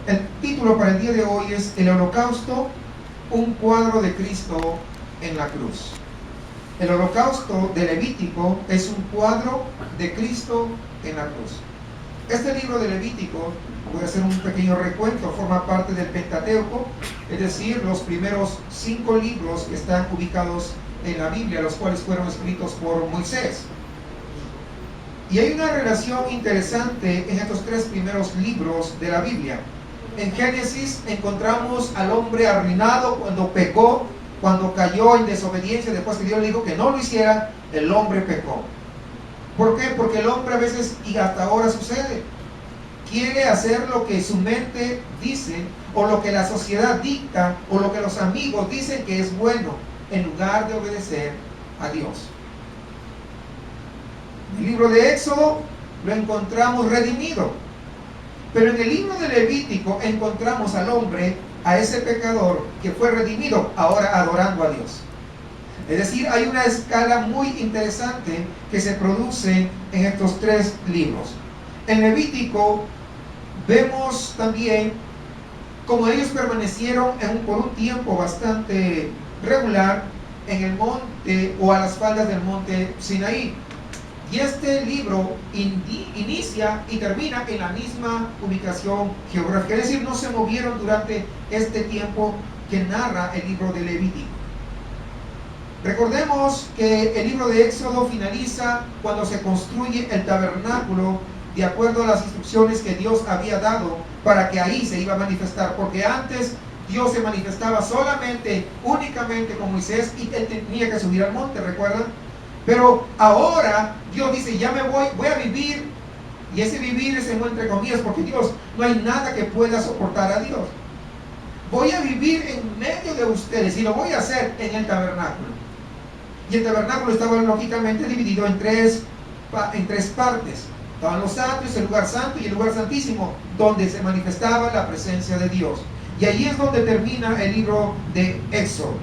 El título para el día de hoy es El Holocausto, un cuadro de Cristo en la cruz. El Holocausto de Levítico es un cuadro de Cristo en la cruz. Este libro de Levítico, voy a hacer un pequeño recuento, forma parte del Pentateuco, es decir, los primeros 5 libros que están ubicados en la Biblia, los cuales fueron escritos por Moisés. Y hay una relación interesante en estos 3 primeros libros de la Biblia. En Génesis encontramos al hombre arruinado cuando pecó, cuando cayó en desobediencia, después que Dios le dijo que no lo hiciera, el hombre pecó. ¿Por qué? Porque el hombre a veces, y hasta ahora sucede, quiere hacer lo que su mente dice, o lo que la sociedad dicta, o lo que los amigos dicen que es bueno, en lugar de obedecer a Dios. En el libro de Éxodo lo encontramos redimido. Pero en el libro de Levítico encontramos al hombre, a ese pecador que fue redimido, ahora adorando a Dios. Es decir, hay una escala muy interesante que se produce en estos 3 libros. En Levítico vemos también cómo ellos permanecieron por un tiempo bastante regular en el monte o a las faldas del monte Sinaí. Y este libro inicia y termina en la misma ubicación geográfica. Es decir, no se movieron durante este tiempo que narra el libro de Levítico. Recordemos que el libro de Éxodo finaliza cuando se construye el tabernáculo de acuerdo a las instrucciones que Dios había dado para que ahí se iba a manifestar. Porque antes Dios se manifestaba únicamente con Moisés y él tenía que subir al monte, ¿recuerdan? Pero ahora Dios dice, ya me voy a vivir, y ese vivir es entre comillas, porque Dios, no hay nada que pueda soportar a Dios. Voy a vivir en medio de ustedes y lo voy a hacer en el tabernáculo. Y el tabernáculo estaba lógicamente dividido en tres partes. Estaban los atrios, el lugar santo y el lugar santísimo, donde se manifestaba la presencia de Dios. Y ahí es donde termina el libro de Éxodo,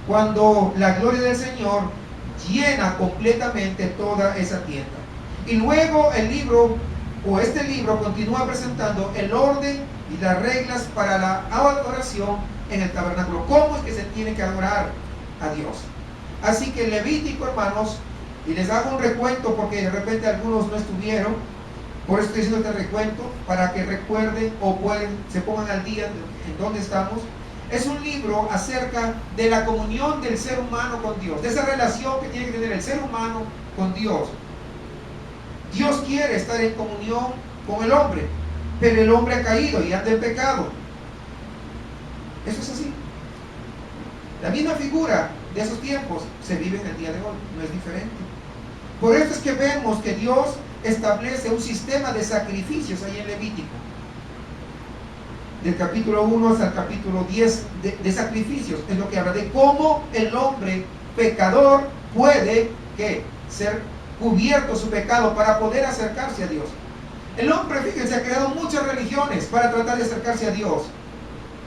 cuando la gloria del Señor llena completamente toda esa tienda. Y luego este libro continúa presentando el orden y las reglas para la adoración en el tabernáculo. ¿Cómo es que se tiene que adorar a Dios? Así que Levítico, hermanos, y les hago un recuento porque de repente algunos no estuvieron, por eso estoy haciendo este recuento, para que recuerden o se pongan al día en dónde estamos. Es un libro acerca de la comunión del ser humano con Dios, de esa relación que tiene que tener el ser humano con Dios. Dios quiere estar en comunión con el hombre, pero el hombre ha caído y anda en pecado. Eso es así. La misma figura de esos tiempos se vive en el día de hoy, no es diferente. Por eso es que vemos que Dios establece un sistema de sacrificios ahí en Levítico. Del capítulo 1 hasta el capítulo 10 de sacrificios, es lo que habla de cómo el hombre pecador puede ser cubierto su pecado para poder acercarse a Dios. El hombre, fíjense, ha creado muchas religiones para tratar de acercarse a Dios,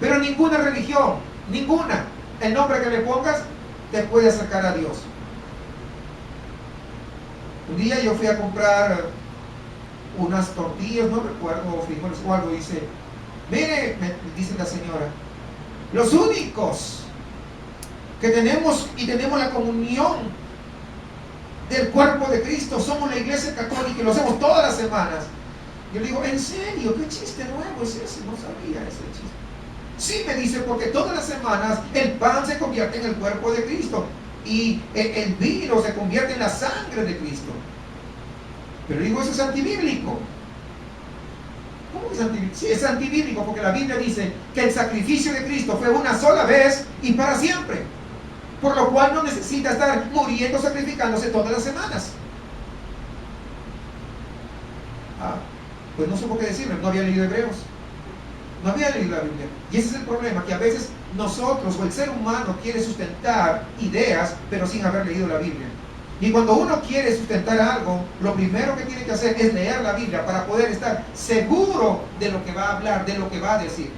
pero ninguna religión, el nombre que le pongas, te puede acercar a Dios. Un día yo fui a comprar unas tortillas, no recuerdo, frijoles o algo, dice, mire, me dice la señora, los únicos que tenemos la comunión del cuerpo de Cristo somos la iglesia católica y lo hacemos todas las semanas. Yo le digo, ¿en serio? ¿Qué chiste nuevo es ese? No sabía ese chiste. Sí, me dice, porque todas las semanas el pan se convierte en el cuerpo de Cristo y el vino se convierte en la sangre de Cristo. Pero digo, eso es antibíblico. ¿Cómo es antibíblico? Sí, es antibíblico porque la Biblia dice que el sacrificio de Cristo fue una sola vez y para siempre, por lo cual no necesita estar muriendo, sacrificándose todas las semanas. Pues no supo qué decirme, no había leído Hebreos, no había leído la Biblia. Y ese es el problema, que a veces nosotros o el ser humano quiere sustentar ideas pero sin haber leído la Biblia. Y cuando uno quiere sustentar algo, lo primero que tiene que hacer es leer la Biblia para poder estar seguro de lo que va a hablar, de lo que va a decir.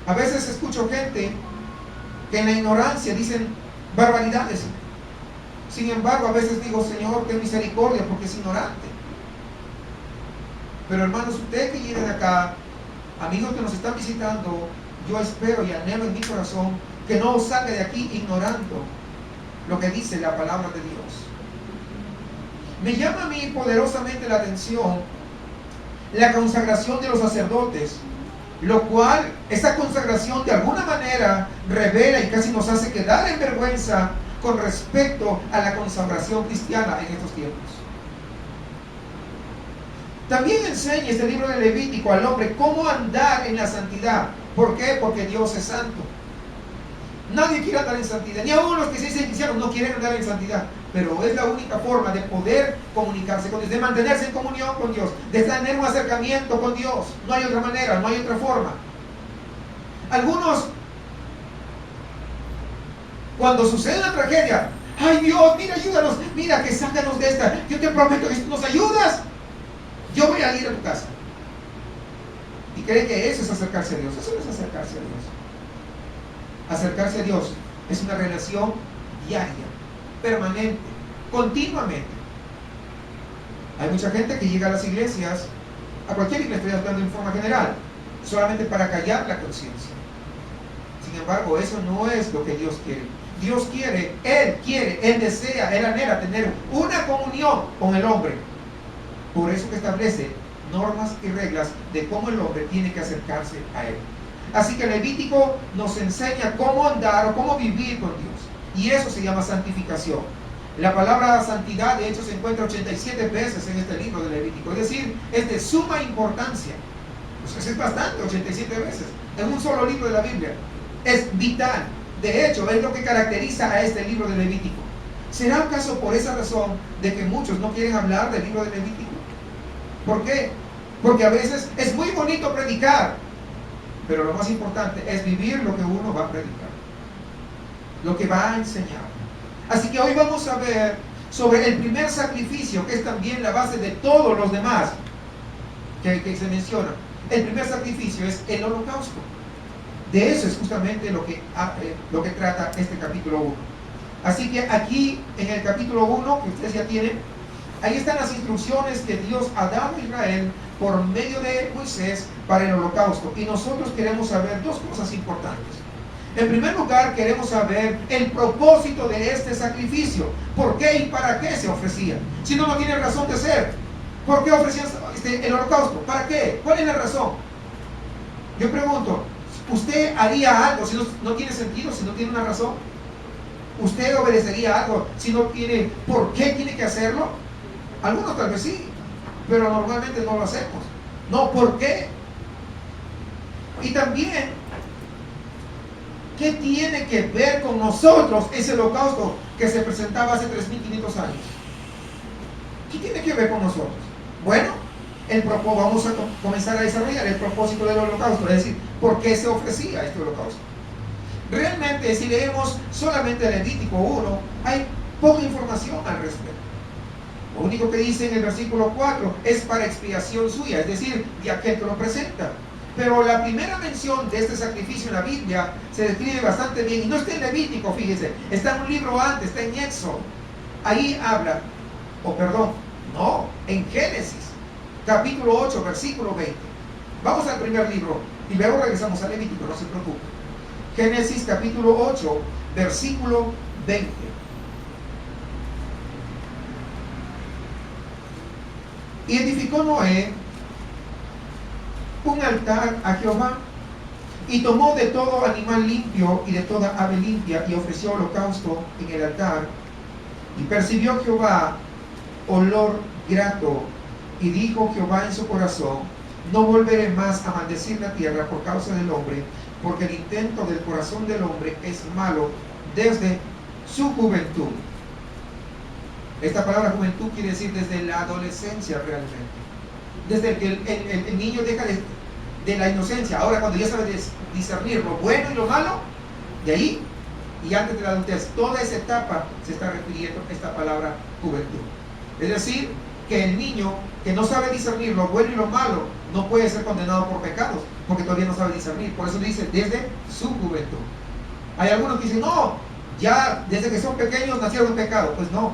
A veces escucho gente que en la ignorancia dicen barbaridades. Sin embargo, a veces digo, Señor, ten misericordia porque es ignorante. Pero hermanos, ustedes que vienen acá Amigos que nos están visitando, yo espero y anhelo en mi corazón que no os salga de aquí ignorando lo que dice la palabra de Dios. Me llama a mí poderosamente la atención la consagración de los sacerdotes, lo cual, esa consagración de alguna manera revela y casi nos hace quedar en vergüenza con respecto a la consagración cristiana en estos tiempos. También enseña este libro de Levítico al hombre cómo andar en la santidad. ¿Por qué? Porque Dios es santo. Nadie quiere andar en santidad, ni aún los que se dicen cristianos no quieren andar en santidad, pero es la única forma de poder comunicarse con Dios, de mantenerse en comunión con Dios, de tener un acercamiento con Dios. No hay otra manera, no hay otra forma. Algunos, cuando sucede una tragedia, ay Dios, mira, ayúdanos, mira que sácanos de esta, yo te prometo que si nos ayudas, yo voy a ir a tu casa. Y creen que eso es acercarse a Dios. Eso no es acercarse a Dios. Acercarse a Dios es una relación diaria, permanente, continuamente. Hay mucha gente que llega a las iglesias, a cualquier iglesia, estoy hablando en forma general, solamente para callar la conciencia. Sin embargo, eso no es lo que Dios quiere. Dios quiere, Él desea, Él anhela tener una comunión con el hombre. Por eso que establece normas y reglas de cómo el hombre tiene que acercarse a Él. Así que Levítico nos enseña cómo andar o cómo vivir con Dios. Y eso se llama santificación. La palabra santidad, de hecho, se encuentra 87 veces en este libro de Levítico. Es decir, es de suma importancia. Pues es bastante, 87 veces. En un solo libro de la Biblia. Es vital. De hecho, es lo que caracteriza a este libro de Levítico. ¿Será acaso por esa razón de que muchos no quieren hablar del libro de Levítico? ¿Por qué? Porque a veces es muy bonito predicar, pero lo más importante es vivir lo que uno va a predicar, lo que va a enseñar. Así que hoy vamos a ver sobre el primer sacrificio, que es también la base de todos los demás que se menciona. El primer sacrificio es el holocausto. De eso es justamente lo que trata este capítulo 1. Así que aquí en el capítulo 1, que ustedes ya tienen, ahí están las instrucciones que Dios ha dado a Israel por medio de Moisés para el holocausto. Y nosotros queremos saber dos cosas importantes. En primer lugar, queremos saber el propósito de este sacrificio. ¿Por qué y para qué se ofrecía? Si no tiene razón de ser. ¿Por qué ofrecían el holocausto? ¿Para qué? ¿Cuál es la razón? Yo pregunto, ¿usted haría algo si no tiene sentido, si no tiene una razón? ¿Usted obedecería algo si no tiene por qué tiene que hacerlo? Algunos tal vez sí, pero normalmente no lo hacemos. No, ¿por qué? Y también, ¿qué tiene que ver con nosotros ese holocausto que se presentaba hace 3.500 años? ¿Qué tiene que ver con nosotros? Bueno, vamos a comenzar a desarrollar el propósito del holocausto, es decir, ¿por qué se ofrecía este holocausto? Realmente, si leemos solamente Levítico 1, hay poca información al respecto. Lo único que dice en el versículo 4 es para expiación suya, es decir, de aquel que lo presenta. Pero la primera mención de este sacrificio en la Biblia se describe bastante bien, y no está en Levítico, fíjese, está en un libro antes, está en Éxodo. Ahí habla, en Génesis, capítulo 8, versículo 20. Vamos al primer libro y luego regresamos a Levítico, no se preocupe. Génesis capítulo 8, versículo 20. Y edificó Noé un altar a Jehová, y tomó de todo animal limpio y de toda ave limpia, y ofreció holocausto en el altar. Y percibió Jehová olor grato, y dijo Jehová en su corazón: no volveré más a maldecir la tierra por causa del hombre, porque el intento del corazón del hombre es malo desde su juventud. Esta palabra juventud quiere decir desde la adolescencia realmente. Desde que el niño deja de la inocencia. Ahora cuando ya sabe discernir lo bueno y lo malo, de ahí y antes de la adultez, toda esa etapa se está refiriendo a esta palabra juventud. Es decir, que el niño que no sabe discernir lo bueno y lo malo no puede ser condenado por pecados, porque todavía no sabe discernir. Por eso dice desde su juventud. Hay algunos que dicen, no, ya desde que son pequeños nacieron en pecado. Pues no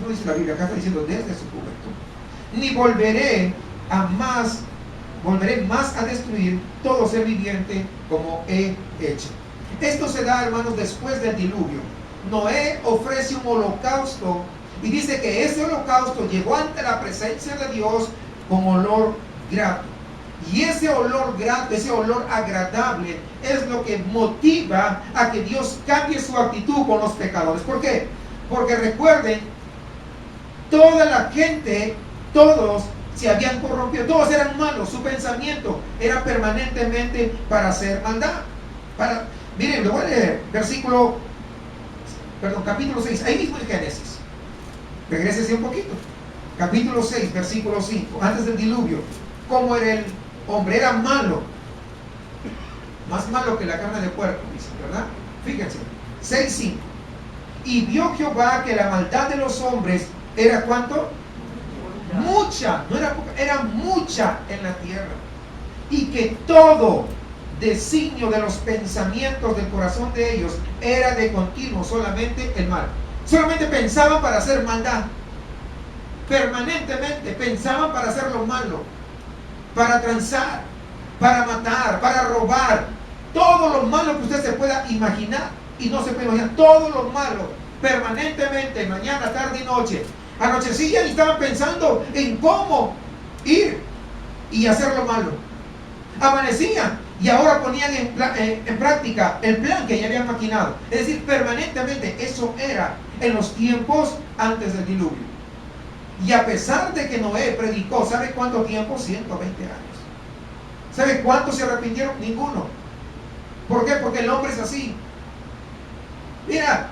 dice la Biblia, acá está diciendo desde su juventud. Ni volveré a más volveré más a destruir todo ser viviente como he hecho. Esto se da, hermanos, después del diluvio. Noé ofrece un holocausto y dice que ese holocausto llegó ante la presencia de Dios con olor grato. Y ese olor grato, ese olor agradable es lo que motiva a que Dios cambie su actitud con los pecadores. ¿Por qué? Porque recuerden, toda la gente, todos se habían corrompido, todos eran malos, su pensamiento era permanentemente para hacer maldad. Miren, lo voy a leer, capítulo 6, ahí mismo en Génesis. Regrésese un poquito. Capítulo 6, versículo 5, antes del diluvio. ¿Cómo era el hombre? Era malo, más malo que la carne de puerco, dice, ¿verdad? Fíjense, 6:5. Y vio Jehová que la maldad de los hombres era ¿cuánto? Mucha, no era poca, era mucha en la tierra. Y que todo designio de los pensamientos del corazón de ellos era de continuo solamente el mal. Solamente pensaban para hacer maldad. Permanentemente pensaban para hacer lo malo, para transar, para matar, para robar. Todo lo malo que usted se pueda imaginar y no se puede imaginar. Todo lo malo, permanentemente, mañana, tarde y noche. Anochecían y estaban pensando en cómo ir y hacer lo malo. Amanecían y ahora ponían en práctica el plan que ya habían maquinado. Es decir, permanentemente. Eso era en los tiempos antes del diluvio. Y a pesar de que Noé predicó, ¿sabe cuánto tiempo? 120 años. ¿Sabe cuántos se arrepintieron? Ninguno. ¿Por qué? Porque el hombre es así. Mira,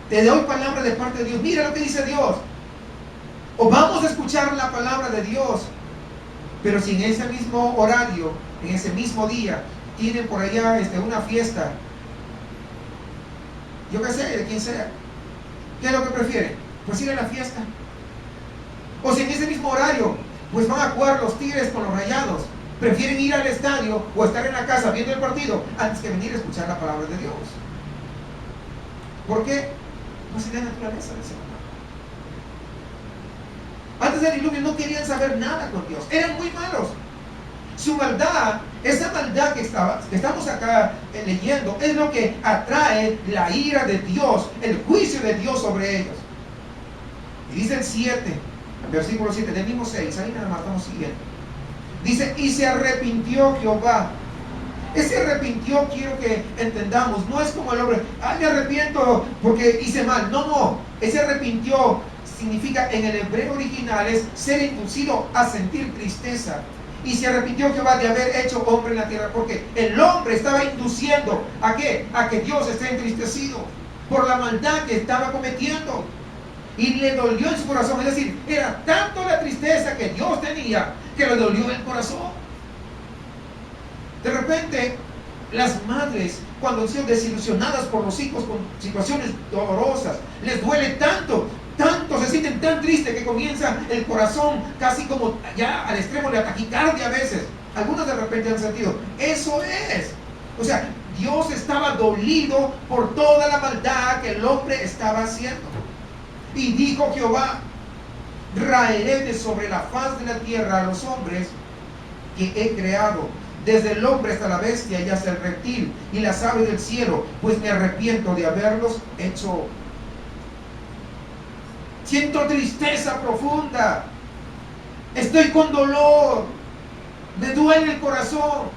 te doy palabra de parte de Dios. Mira lo que dice Dios. O vamos a escuchar la palabra de Dios, pero si en ese mismo horario, en ese mismo día, tienen por allá una fiesta, yo qué sé, de quien sea, ¿qué es lo que prefieren? Pues ir a la fiesta. O si en ese mismo horario, pues van a jugar los Tigres con los Rayados, prefieren ir al estadio o estar en la casa viendo el partido antes que venir a escuchar la palabra de Dios. ¿Por qué? No es la naturaleza del ser humano. Antes del diluvio no querían saber nada con Dios, eran muy malos. Su maldad, esa maldad que estamos acá leyendo, es lo que atrae la ira de Dios, el juicio de Dios sobre ellos. Y dice el 7, versículo 7, del mismo 6, ahí nada más estamos siguiendo. Dice, y se arrepintió Jehová. Ese arrepintió, quiero que entendamos, no es como el hombre, me arrepiento porque hice mal. No, ese arrepintió significa en el hebreo original es ser inducido a sentir tristeza. Y se arrepintió Jehová de haber hecho hombre en la tierra, porque el hombre estaba induciendo ¿a qué? A que Dios esté entristecido por la maldad que estaba cometiendo. Y le dolió en su corazón, es decir, era tanto la tristeza que Dios tenía que le dolió el corazón. De repente, las madres, cuando son desilusionadas por los hijos con situaciones dolorosas, les duele tanto, se sienten tan tristes que comienza el corazón casi como ya al extremo de la taquicardia a veces. Algunos de repente han sentido, eso es. O sea, Dios estaba dolido por toda la maldad que el hombre estaba haciendo. Y dijo Jehová, raeré de sobre la faz de la tierra a los hombres que he creado, desde el hombre hasta la bestia y hasta el reptil y las aves del cielo, pues me arrepiento de haberlos hecho. Siento tristeza profunda, estoy con dolor, me duele el corazón.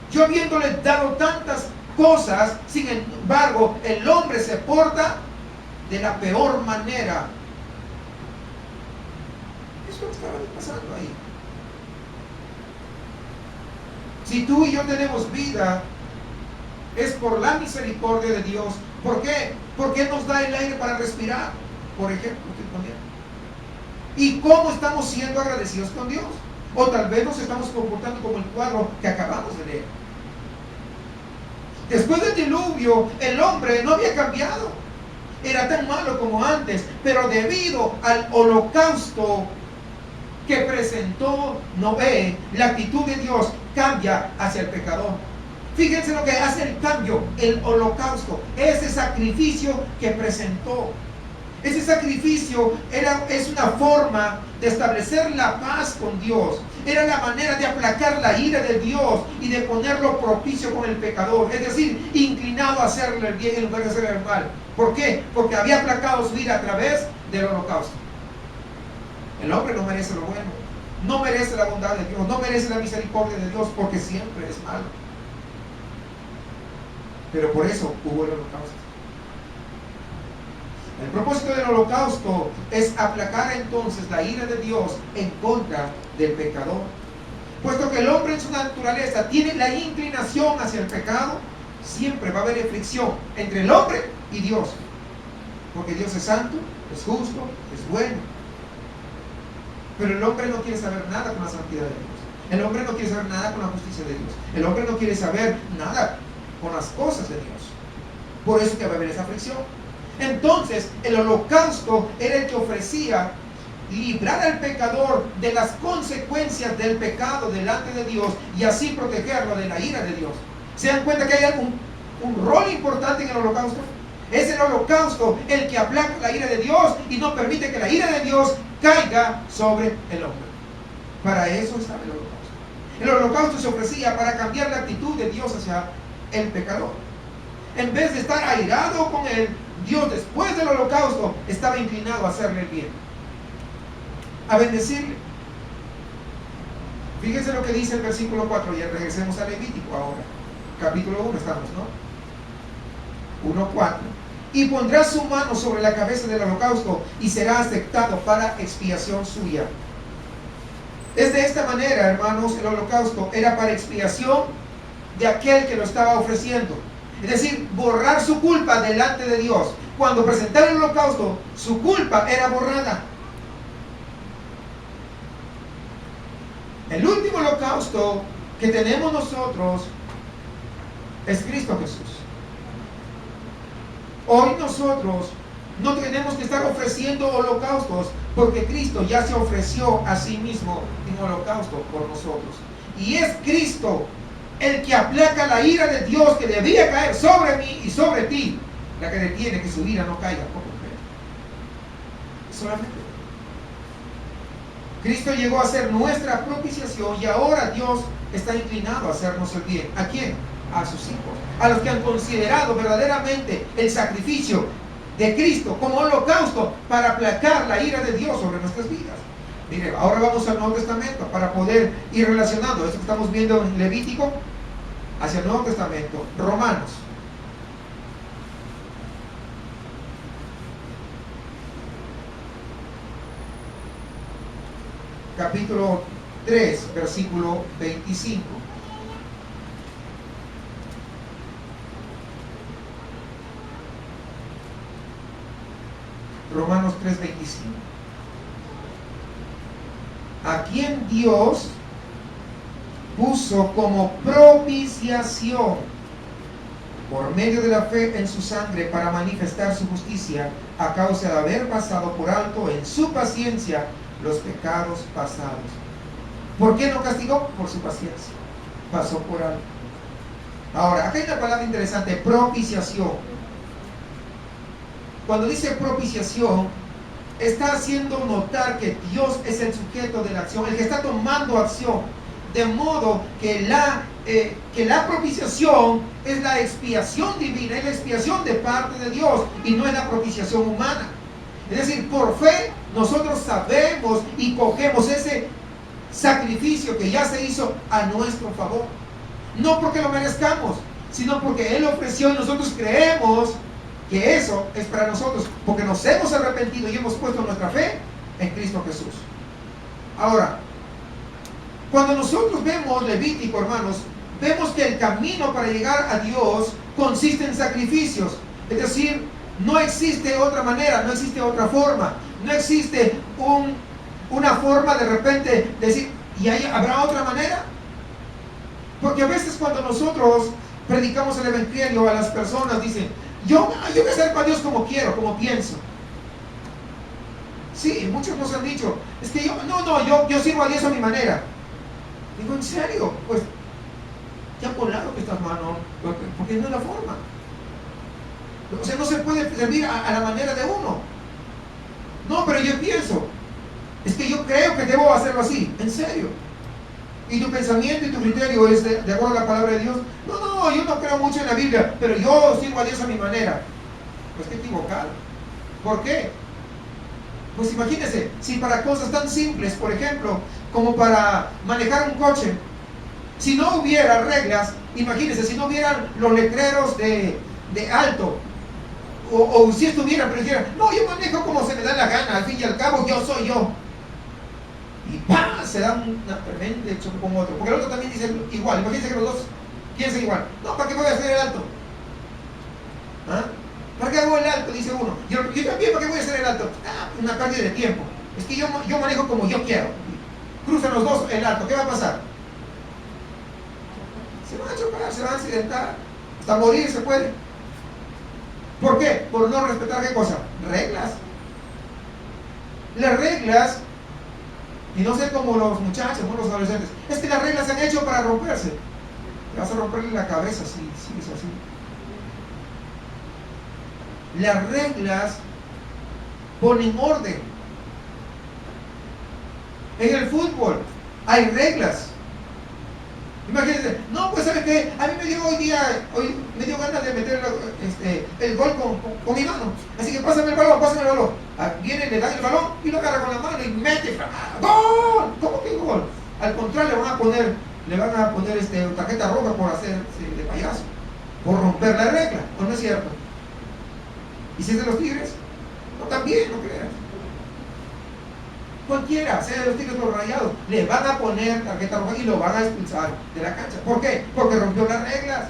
Yo habiéndole dado tantas cosas, sin embargo, el hombre se porta de la peor manera. Eso es lo que estaba pasando ahí. Si tú y yo tenemos vida, es por la misericordia de Dios. ¿Por qué? Porque nos da el aire para respirar, por ejemplo. ¿Y cómo estamos siendo agradecidos con Dios? O tal vez nos estamos comportando como el cuadro que acabamos de leer. Después del diluvio, el hombre no había cambiado. Era tan malo como antes, pero debido al holocausto que presentó Noé, la actitud de Dios cambia hacia el pecador. Fíjense lo que hace el cambio, el holocausto, ese sacrificio que presentó. Ese sacrificio es una forma de establecer la paz con Dios. Era la manera de aplacar la ira de Dios y de ponerlo propicio con el pecador. Es decir, inclinado a hacerle el bien en lugar de hacerle el mal. ¿Por qué? Porque había aplacado su ira a través del holocausto. El hombre no merece lo bueno, no merece la bondad de Dios, no merece la misericordia de Dios, porque siempre es malo. Pero por eso hubo el holocausto. El propósito del holocausto es aplacar entonces la ira de Dios en contra del pecador. Puesto que el hombre en su naturaleza tiene la inclinación hacia el pecado, siempre va a haber fricción entre el hombre y Dios. Porque Dios es santo, es justo, es bueno. Pero el hombre no quiere saber nada con la santidad de Dios. El hombre no quiere saber nada con la justicia de Dios. El hombre no quiere saber nada con las cosas de Dios. Por eso que va a haber esa fricción. Entonces, el holocausto era el que ofrecía librar al pecador de las consecuencias del pecado delante de Dios y así protegerlo de la ira de Dios. ¿Se dan cuenta que hay un rol importante en el holocausto? Es el holocausto el que aplaca la ira de Dios y no permite que la ira de Dios caiga sobre el hombre. Para eso estaba el holocausto. El holocausto se ofrecía para cambiar la actitud de Dios hacia el pecador. En vez de estar airado con él, Dios después del holocausto estaba inclinado a hacerle el bien, a bendecirle. Fíjense lo que dice el versículo 4, y regresemos a Levítico ahora. Capítulo 1 estamos, ¿no? 1:4. Y pondrá su mano sobre la cabeza del holocausto y será aceptado para expiación suya. Es de esta manera, hermanos, el holocausto era para expiación de aquel que lo estaba ofreciendo. Es decir, borrar su culpa delante de Dios. Cuando presentaba el holocausto, su culpa era borrada. El último holocausto que tenemos nosotros es Cristo Jesús. Hoy nosotros no tenemos que estar ofreciendo holocaustos porque Cristo ya se ofreció a sí mismo en holocausto por nosotros. Y es Cristo el que aplaca la ira de Dios que debía caer sobre mí y sobre ti, la que detiene que su ira no caiga por completo. Solamente Cristo llegó a ser nuestra propiciación y ahora Dios está inclinado a hacernos el bien. ¿A quién? A sus hijos, a los que han considerado verdaderamente el sacrificio de Cristo como holocausto para aplacar la ira de Dios sobre nuestras vidas. Mire, ahora vamos al Nuevo Testamento para poder ir relacionando esto que estamos viendo en Levítico hacia el Nuevo Testamento. Romanos. Capítulo 3, versículo 25. Romanos 3:25. A quien Dios puso como propiciación por medio de la fe en su sangre para manifestar su justicia a causa de haber pasado por alto en su paciencia los pecados pasados. ¿Por qué no castigó? Por su paciencia. Pasó por alto. Ahora, acá hay una palabra interesante, propiciación. Cuando dice propiciación, está haciendo notar que Dios es el sujeto de la acción, el que está tomando acción, de modo que la propiciación es la expiación divina, es la expiación de parte de Dios y no es la propiciación humana. Es decir, por fe nosotros sabemos y cogemos ese sacrificio que ya se hizo a nuestro favor, no porque lo merezcamos, sino porque Él ofreció y nosotros creemos que eso es para nosotros, porque nos hemos arrepentido y hemos puesto nuestra fe en Cristo Jesús. Ahora, cuando nosotros vemos Levítico, hermanos, vemos que el camino para llegar a Dios consiste en sacrificios. Es decir, no existe otra manera, no existe otra forma, no existe una forma de repente decir, ¿y ahí habrá otra manera? Porque a veces cuando nosotros predicamos el evangelio a las personas dicen, yo me acerco a Dios como quiero, como pienso. Sí, muchos nos han dicho, es que yo sirvo a Dios a mi manera. Digo, ¿en serio? Pues ya por lado que estás, mano, porque no es la forma. O sea, no se puede servir a la manera de uno. No, pero yo pienso, es que yo creo que debo hacerlo así. ¿En serio? ¿Y tu pensamiento y tu criterio es de acuerdo a la palabra de Dios? No, yo no creo mucho en la Biblia, pero yo sirvo a Dios a mi manera. Pues qué equivocado. ¿Por qué? Pues imagínense, si para cosas tan simples, por ejemplo, como para manejar un coche, si no hubiera reglas, imagínense, si no hubieran los letreros de alto, o si estuvieran, pero dijeran, no, yo manejo como se me da la gana, al fin y al cabo yo soy yo. Y ¡pam! Se dan una tremenda choque con otro, porque el otro también dice igual. Imagínense que los dos piensan igual. No, ¿para qué voy a hacer el alto? ¿Ah? ¿Para qué hago el alto? Dice uno. Yo también, ¿para qué voy a hacer el alto? Una pérdida de tiempo. Es que yo manejo como yo quiero. Cruzan los dos el alto, ¿qué va a pasar? Se van a chocar, se van a accidentar, hasta morir se puede. ¿Por qué? Por no respetar ¿qué cosa? Reglas. Las reglas, y no ser como los muchachos, no los adolescentes, es que las reglas se han hecho para romperse. Te vas a romperle la cabeza si sigues así. Las reglas ponen orden. En el fútbol hay reglas. Imagínense, no, pues ¿sabe qué? A mí hoy me dio ganas de meter el gol con mi mano. Así que pásame el balón. Viene, le da el balón y lo agarra con la mano y mete. ¡Gol! ¿Cómo que gol? Al contrario, le van a poner tarjeta roja por hacer de payaso, por romper la regla. ¿O no es cierto? ¿Y si es de los Tigres? No, también, no creas. Cualquiera, sea de los Tigres o los Rayados, le van a poner tarjeta roja y lo van a expulsar de la cancha. ¿Por qué? Porque rompió las reglas.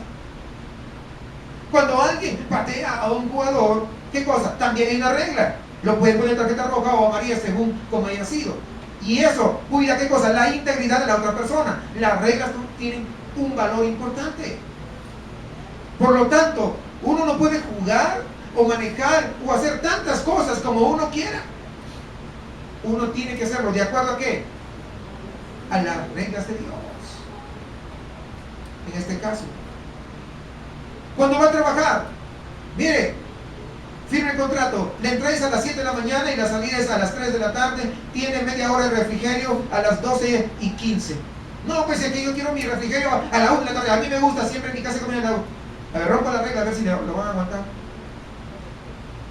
Cuando alguien patea a un jugador, ¿qué cosa? También hay una regla. Lo pueden poner tarjeta roja o amarilla según como haya sido. Y eso cuida ¿qué cosa? La integridad de la otra persona. Las reglas tienen un valor importante. Por lo tanto, uno no puede jugar o manejar o hacer tantas cosas como uno quiera. Uno tiene que hacerlo, ¿de acuerdo a qué? A las reglas de Dios. En este caso, cuando va a trabajar, mire, firme el contrato, le entráis a las 7 de la mañana y la salida es a las 3 de la tarde, tiene media hora de refrigerio a las 12:15. No, pues es que yo quiero mi refrigerio a la 1 de la tarde, a mí me gusta siempre en mi casa comer a la 1. A ver, rompa la regla a ver si lo van a aguantar.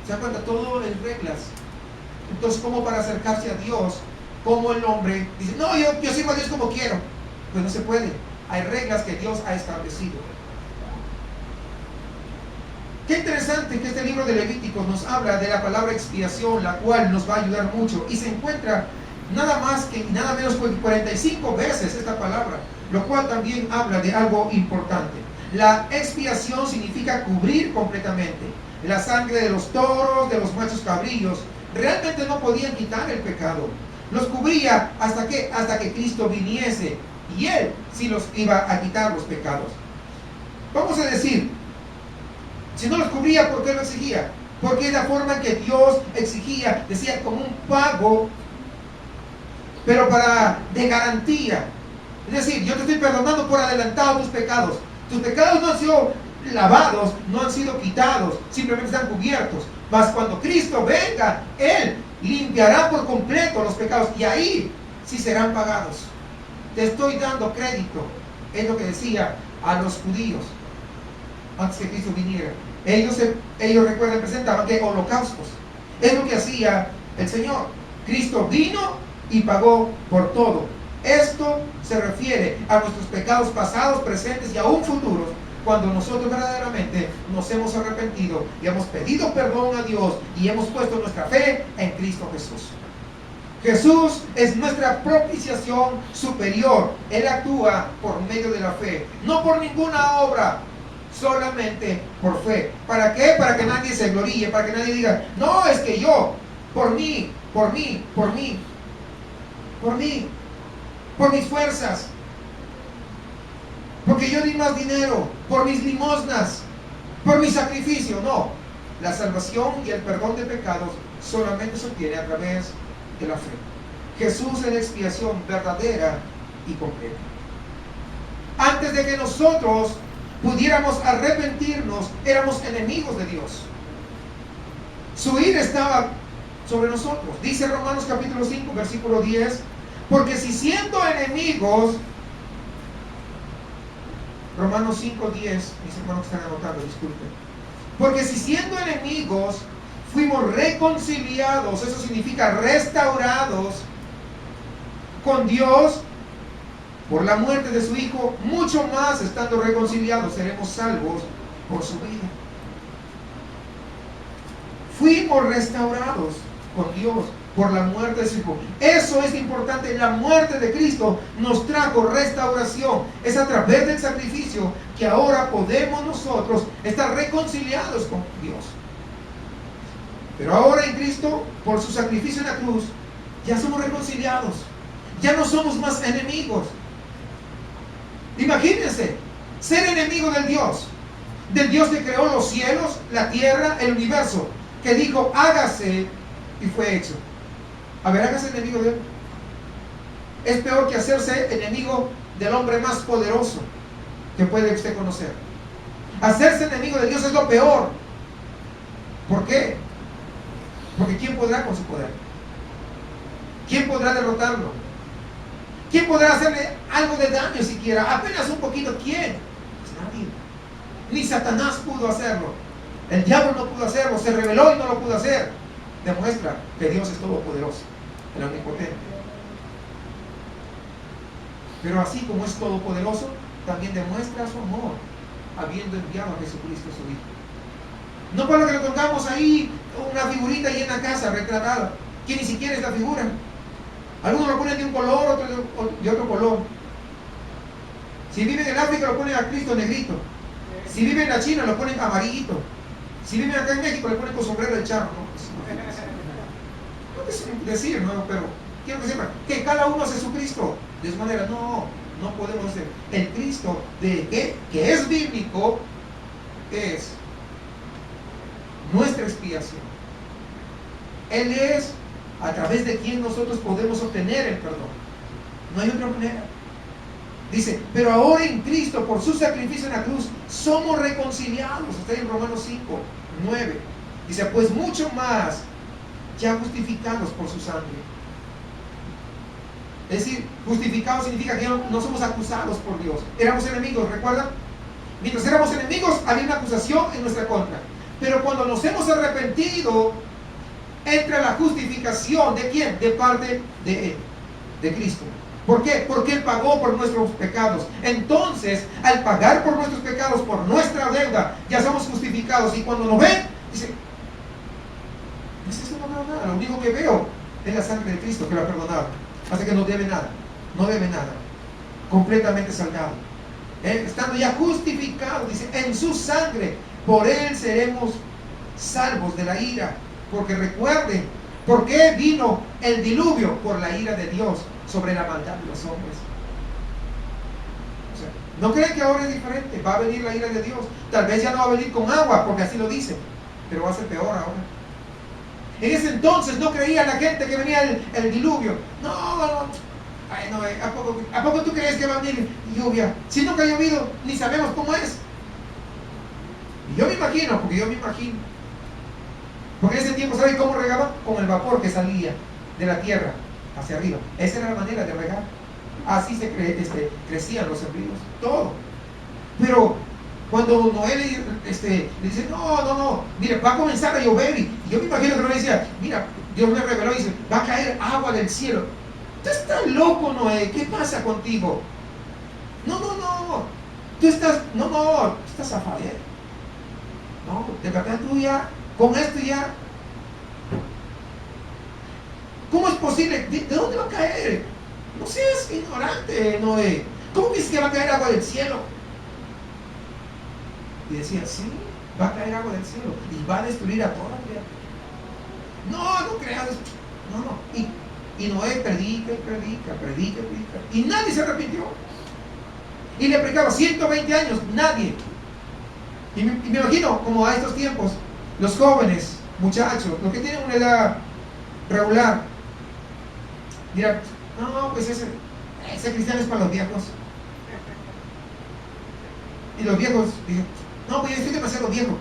¿Se dan cuenta? Todo es reglas. Entonces, ¿cómo para acercarse a Dios? Como el hombre dice, no, yo sirvo a Dios como quiero. Pues no se puede. Hay reglas que Dios ha establecido. Qué interesante que este libro de Levíticos nos habla de la palabra expiación, la cual nos va a ayudar mucho. Y se encuentra nada más que nada menos que 45 veces esta palabra, lo cual también habla de algo importante. La expiación significa cubrir completamente. La sangre de los toros, de los machos cabrillos, realmente no podían quitar el pecado. Los cubría hasta que Cristo viniese y Él sí los iba a quitar los pecados. Vamos a decir, si no los cubría, ¿por qué lo exigía? Porque es la forma que Dios exigía, decía como un pago, pero de garantía. Es decir, yo te estoy perdonando por adelantado tus pecados. Tus pecados no han sido lavados, no han sido quitados, simplemente están cubiertos. Mas cuando Cristo venga, Él limpiará por completo los pecados y ahí sí serán pagados. Te estoy dando crédito. Es lo que decía a los judíos antes que Cristo viniera. Ellos recuerdan, presentaban que holocaustos. Es lo que hacía el Señor. Cristo vino y pagó por todo. Esto se refiere a nuestros pecados pasados, presentes y aún futuros, cuando nosotros verdaderamente nos hemos arrepentido y hemos pedido perdón a Dios y hemos puesto nuestra fe en Cristo Jesús. Jesús es nuestra propiciación superior. Él actúa por medio de la fe, no por ninguna obra, solamente por fe. ¿Para qué? Para que nadie se gloríe, para que nadie diga, no, es que yo, por mí, por mis fuerzas, porque yo di más dinero, por mis limosnas, por mi sacrificio. No, la salvación y el perdón de pecados solamente se obtiene a través de la fe. Jesús es la expiación verdadera y completa. Antes de que nosotros pudiéramos arrepentirnos, éramos enemigos de Dios. Su sobre nosotros. Dice Romanos capítulo 5, versículo 10, porque si siendo enemigos, Romanos 5, 10, mis hermanos que están anotando, disculpen, porque si siendo enemigos fuimos reconciliados, eso significa restaurados con Dios por la muerte de su Hijo, mucho más estando reconciliados seremos salvos por su vida. Fuimos restaurados con Dios por la muerte de su Hijo. Eso es importante. La muerte de Cristo nos trajo restauración. Es a través del sacrificio que ahora podemos nosotros estar reconciliados con Dios. Pero ahora en Cristo, por su sacrificio en la cruz, ya somos reconciliados. Ya no somos más enemigos. Imagínense, ser enemigo del Dios que creó los cielos, la tierra, el universo, que dijo, hágase, y fue hecho. A ver, hágase enemigo de él. Es peor que hacerse enemigo del hombre más poderoso que puede usted conocer. Hacerse enemigo de Dios es lo peor. ¿Por qué? Porque ¿quién podrá con su poder? ¿Quién podrá derrotarlo? ¿Quién podrá hacerle algo de daño siquiera? Apenas un poquito. ¿Quién? Pues nadie. Ni Satanás pudo hacerlo. El diablo no pudo hacerlo. Se rebeló y no lo pudo hacer. Demuestra que Dios es todopoderoso, el omnipotente. Pero así como es todopoderoso, también demuestra su amor, habiendo enviado a Jesucristo su Hijo. No para que lo tengamos ahí, una figurita ahí en la casa, retratada, que ni siquiera es la figura. Algunos lo ponen de un color, otros de otro color. Si viven en África, lo ponen a Cristo negrito. Si viven en la China, lo ponen amarillito. Si viven acá en México, le ponen con sombrero de charro. No es decir, ¿no? Pero quiero que sepan que cada uno es Jesucristo. De esa manera, no podemos ser. El Cristo que es bíblico, es nuestra expiación. Él es a través de quien nosotros podemos obtener el perdón. No hay otra manera. Dice, pero ahora en Cristo, por su sacrificio en la cruz, somos reconciliados. Está en Romanos 5, 9. Dice, pues mucho más, ya justificados por su sangre. Es decir, justificados significa que no somos acusados por Dios. Éramos enemigos, ¿recuerdan? Mientras éramos enemigos, había una acusación en nuestra contra. Pero cuando nos hemos arrepentido, entra la justificación. ¿De quién? De parte de Él, de Cristo. ¿Por qué? Porque Él pagó por nuestros pecados. Entonces, al pagar por nuestros pecados, por nuestra deuda, ya somos justificados. Y cuando nos ven, dice, pues eso no veo nada. Lo único que veo es la sangre de Cristo que lo ha perdonado. Así que no debe nada. No debe nada. Completamente saldado. Estando ya justificados, dice, en su sangre, por Él seremos salvos de la ira. Porque recuerden, ¿por qué vino el diluvio? Por la ira de Dios sobre la maldad de los hombres. O sea, ¿no creen que ahora es diferente? Va a venir la ira de Dios. Tal vez ya no va a venir con agua, porque así lo dice, pero va a ser peor ahora. En ese entonces no creía la gente que venía el diluvio. No. Ay, no, ¿a poco tú crees que va a venir lluvia? Si nunca ha llovido, ni sabemos cómo es. Y yo me imagino, porque en ese tiempo, ¿saben cómo regaban? Con el vapor que salía de la tierra hacia arriba. Esa era la manera de regar. Así crecían los sembríos, todo. Pero cuando Noé le dice, no, mire, va a comenzar a llover. Y yo me imagino que Noé decía, mira, Dios me reveló y dice, va a caer agua del cielo. Tú estás loco, Noé, ¿qué pasa contigo? No, tú estás zafadero. No, de verdad tú ya, con esto ya, ¿cómo es posible? ¿De dónde va a caer? No seas ignorante, Noé. ¿Cómo dices que va a caer agua del cielo? Y decía, sí, va a caer agua del cielo y va a destruir a toda la tierra. No creas. No. Y Noé predica. Y nadie se arrepintió. Y le predicaba 120 años, nadie. Y me imagino, como a estos tiempos, los jóvenes, muchachos, los que tienen una edad regular, dirán, no, pues ese cristiano es para los viejos. Y los viejos dicen, No, pues yo estoy demasiado viejo.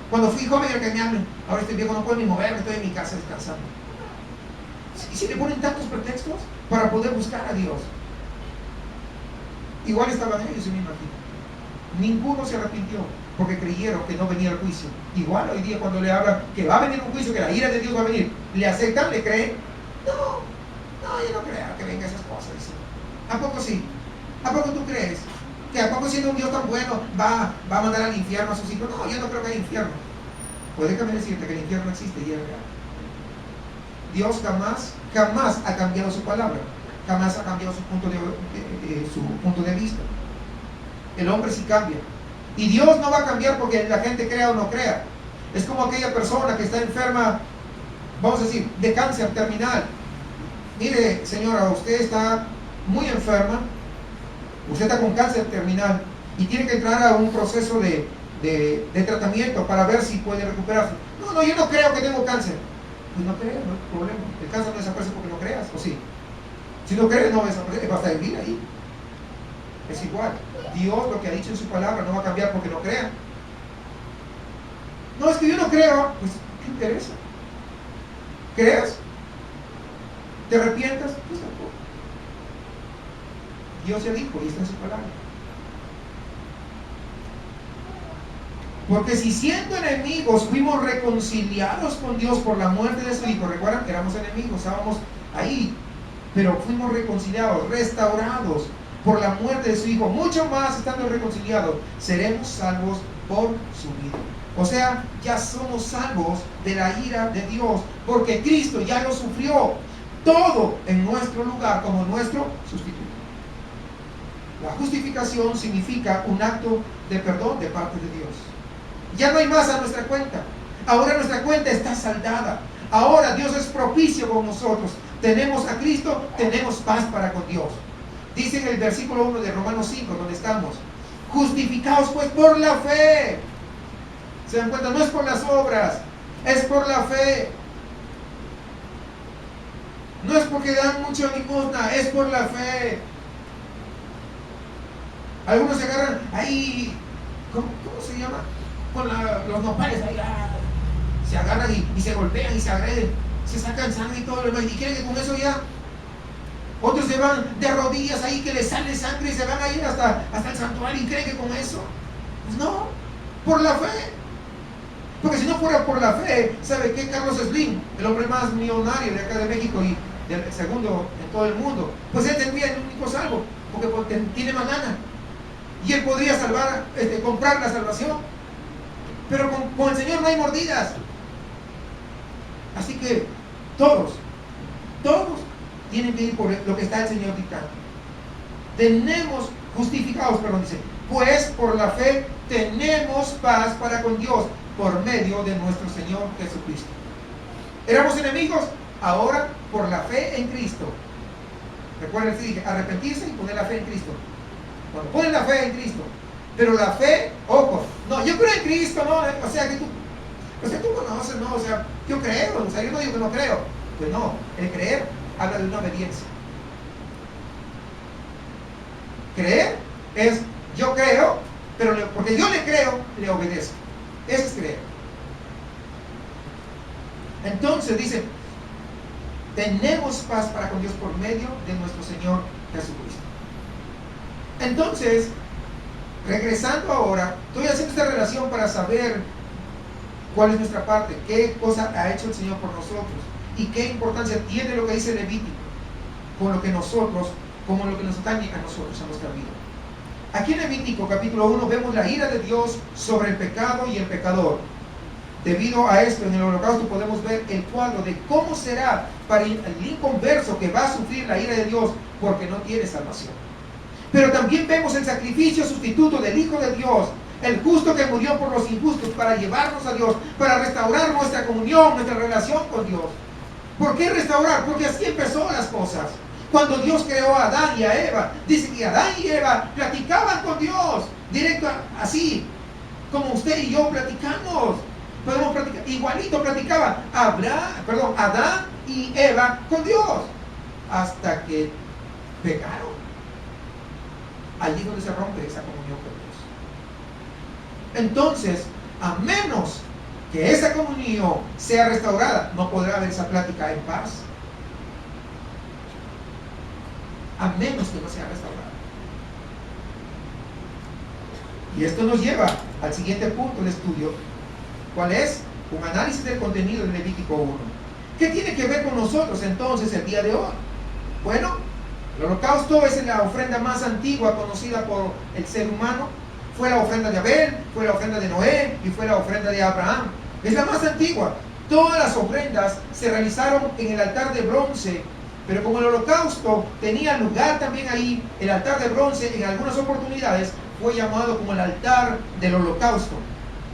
Cuando fui joven era que me hablen. Ahora estoy viejo, no puedo ni moverme, estoy en mi casa descansando. ¿Y si le ponen tantos pretextos para poder buscar a Dios? Igual estaban ellos, yo me imagino. Ninguno se arrepintió porque creyeron que no venía el juicio. Igual hoy día cuando le hablan que va a venir un juicio, que la ira de Dios va a venir, ¿le aceptan? ¿Le creen? No, yo no creo que vengan esas cosas. ¿A poco sí? ¿A poco tú crees que a poco siendo un Dios tan bueno va a mandar al infierno a sus hijos? No, yo no creo que haya infierno. Pues déjame decirte que el infierno no existe y es real. Dios jamás ha cambiado su palabra, jamás ha cambiado su punto de vista. El hombre sí cambia. Y Dios no va a cambiar porque la gente crea o no crea. Es como aquella persona que está enferma, vamos a decir, de cáncer terminal. Mire, señora, usted está muy enferma, usted está con cáncer terminal y tiene que entrar a un proceso de tratamiento para ver si puede recuperarse. No, yo no creo que tengo cáncer. Pues no creas, no hay problema. El cáncer no desaparece porque no creas, ¿o sí? Si no crees, no desaparece, va a estar vivir ahí. Es igual. Dios lo que ha dicho en su palabra no va a cambiar porque no crea. No, es que yo no creo. Pues, ¿qué interesa? ¿Crees? ¿Te arrepientas? Pues tampoco. Dios ya dijo y está en su palabra. Porque si siendo enemigos fuimos reconciliados con Dios por la muerte de su Hijo, recuerdan que éramos enemigos, estábamos ahí, pero fuimos reconciliados, restaurados por la muerte de su Hijo, mucho más estando reconciliados, seremos salvos por su vida. O sea, ya somos salvos de la ira de Dios, porque Cristo ya lo sufrió todo en nuestro lugar como nuestro sustituto. La justificación significa un acto de perdón de parte de Dios. Ya no hay más a nuestra cuenta. Ahora nuestra cuenta está saldada. Ahora Dios es propicio con nosotros. Tenemos a Cristo, tenemos paz para con Dios. Dice en el versículo 1 de Romanos 5, donde estamos: justificados pues por la fe. ¿Se dan cuenta? No es por las obras, es por la fe. No es porque dan mucha limosna, es por la fe. Algunos se agarran ahí, ¿cómo se llama? Con los nopales ahí, se agarran y se golpean y se agreden, se sacan sangre y todo lo demás, y creen que con eso ya. Otros se van de rodillas ahí, que les sale sangre y se van a ir hasta el santuario y creen que con eso. Pues no, por la fe. Porque si no fuera por la fe, ¿sabe qué? Carlos Slim, el hombre más millonario de acá de México y del segundo en todo el mundo, pues él tendría el único salvo, porque tiene más lana. Y él podría comprar la salvación. Pero con el Señor no hay mordidas. Así que todos tienen que ir por lo que está el Señor dictando. Tenemos justificados, dice, pues por la fe tenemos paz para con Dios por medio de nuestro Señor Jesucristo. Éramos enemigos, ahora por la fe en Cristo. Recuerden que dije, arrepentirse y poner la fe en Cristo. Cuando ponen la fe en Cristo, pero la fe, ojo, no, yo creo en Cristo, no, o sea que tú conoces, no, o sea, yo creo, o sea, yo no digo que no creo, pues no, el creer habla de una obediencia. Creer es, yo creo, pero porque yo le creo, le obedezco. Eso es creer. Entonces dice, tenemos paz para con Dios por medio de nuestro Señor Jesucristo. Entonces, regresando ahora, estoy haciendo esta relación para saber cuál es nuestra parte, qué cosa ha hecho el Señor por nosotros y qué importancia tiene lo que dice Levítico con lo que nosotros, como lo que nos atañe a nosotros, a nuestra vida. Aquí en Levítico capítulo 1 vemos la ira de Dios sobre el pecado y el pecador. Debido a esto, en el holocausto podemos ver el cuadro de cómo será para el inconverso que va a sufrir la ira de Dios porque no tiene salvación. Pero también vemos el sacrificio sustituto del Hijo de Dios, el justo que murió por los injustos para llevarnos a Dios, para restaurar nuestra comunión, nuestra relación con Dios. ¿Por qué restaurar? Porque así empezó las cosas. Cuando Dios creó a Adán y a Eva, dice que Adán y Eva platicaban con Dios, directo así, como usted y yo platicamos. Podemos platicar, igualito platicaban Adán y Eva con Dios, hasta que pecaron. Allí donde se rompe esa comunión con Entonces, a menos que esa comunión sea restaurada, no podrá haber esa plática en paz. A menos que no sea restaurada. Y esto nos lleva al siguiente punto de estudio. ¿Cuál es? Un análisis del contenido de Levítico 1. ¿Qué tiene que ver con nosotros entonces el día de hoy? Bueno, el holocausto es la ofrenda más antigua conocida por el ser humano. Fue la ofrenda de Abel, fue la ofrenda de Noé y fue la ofrenda de Abraham. Es la más antigua. Todas las ofrendas se realizaron en el altar de bronce, pero como el holocausto tenía lugar también ahí, el altar de bronce en algunas oportunidades fue llamado como el altar del holocausto,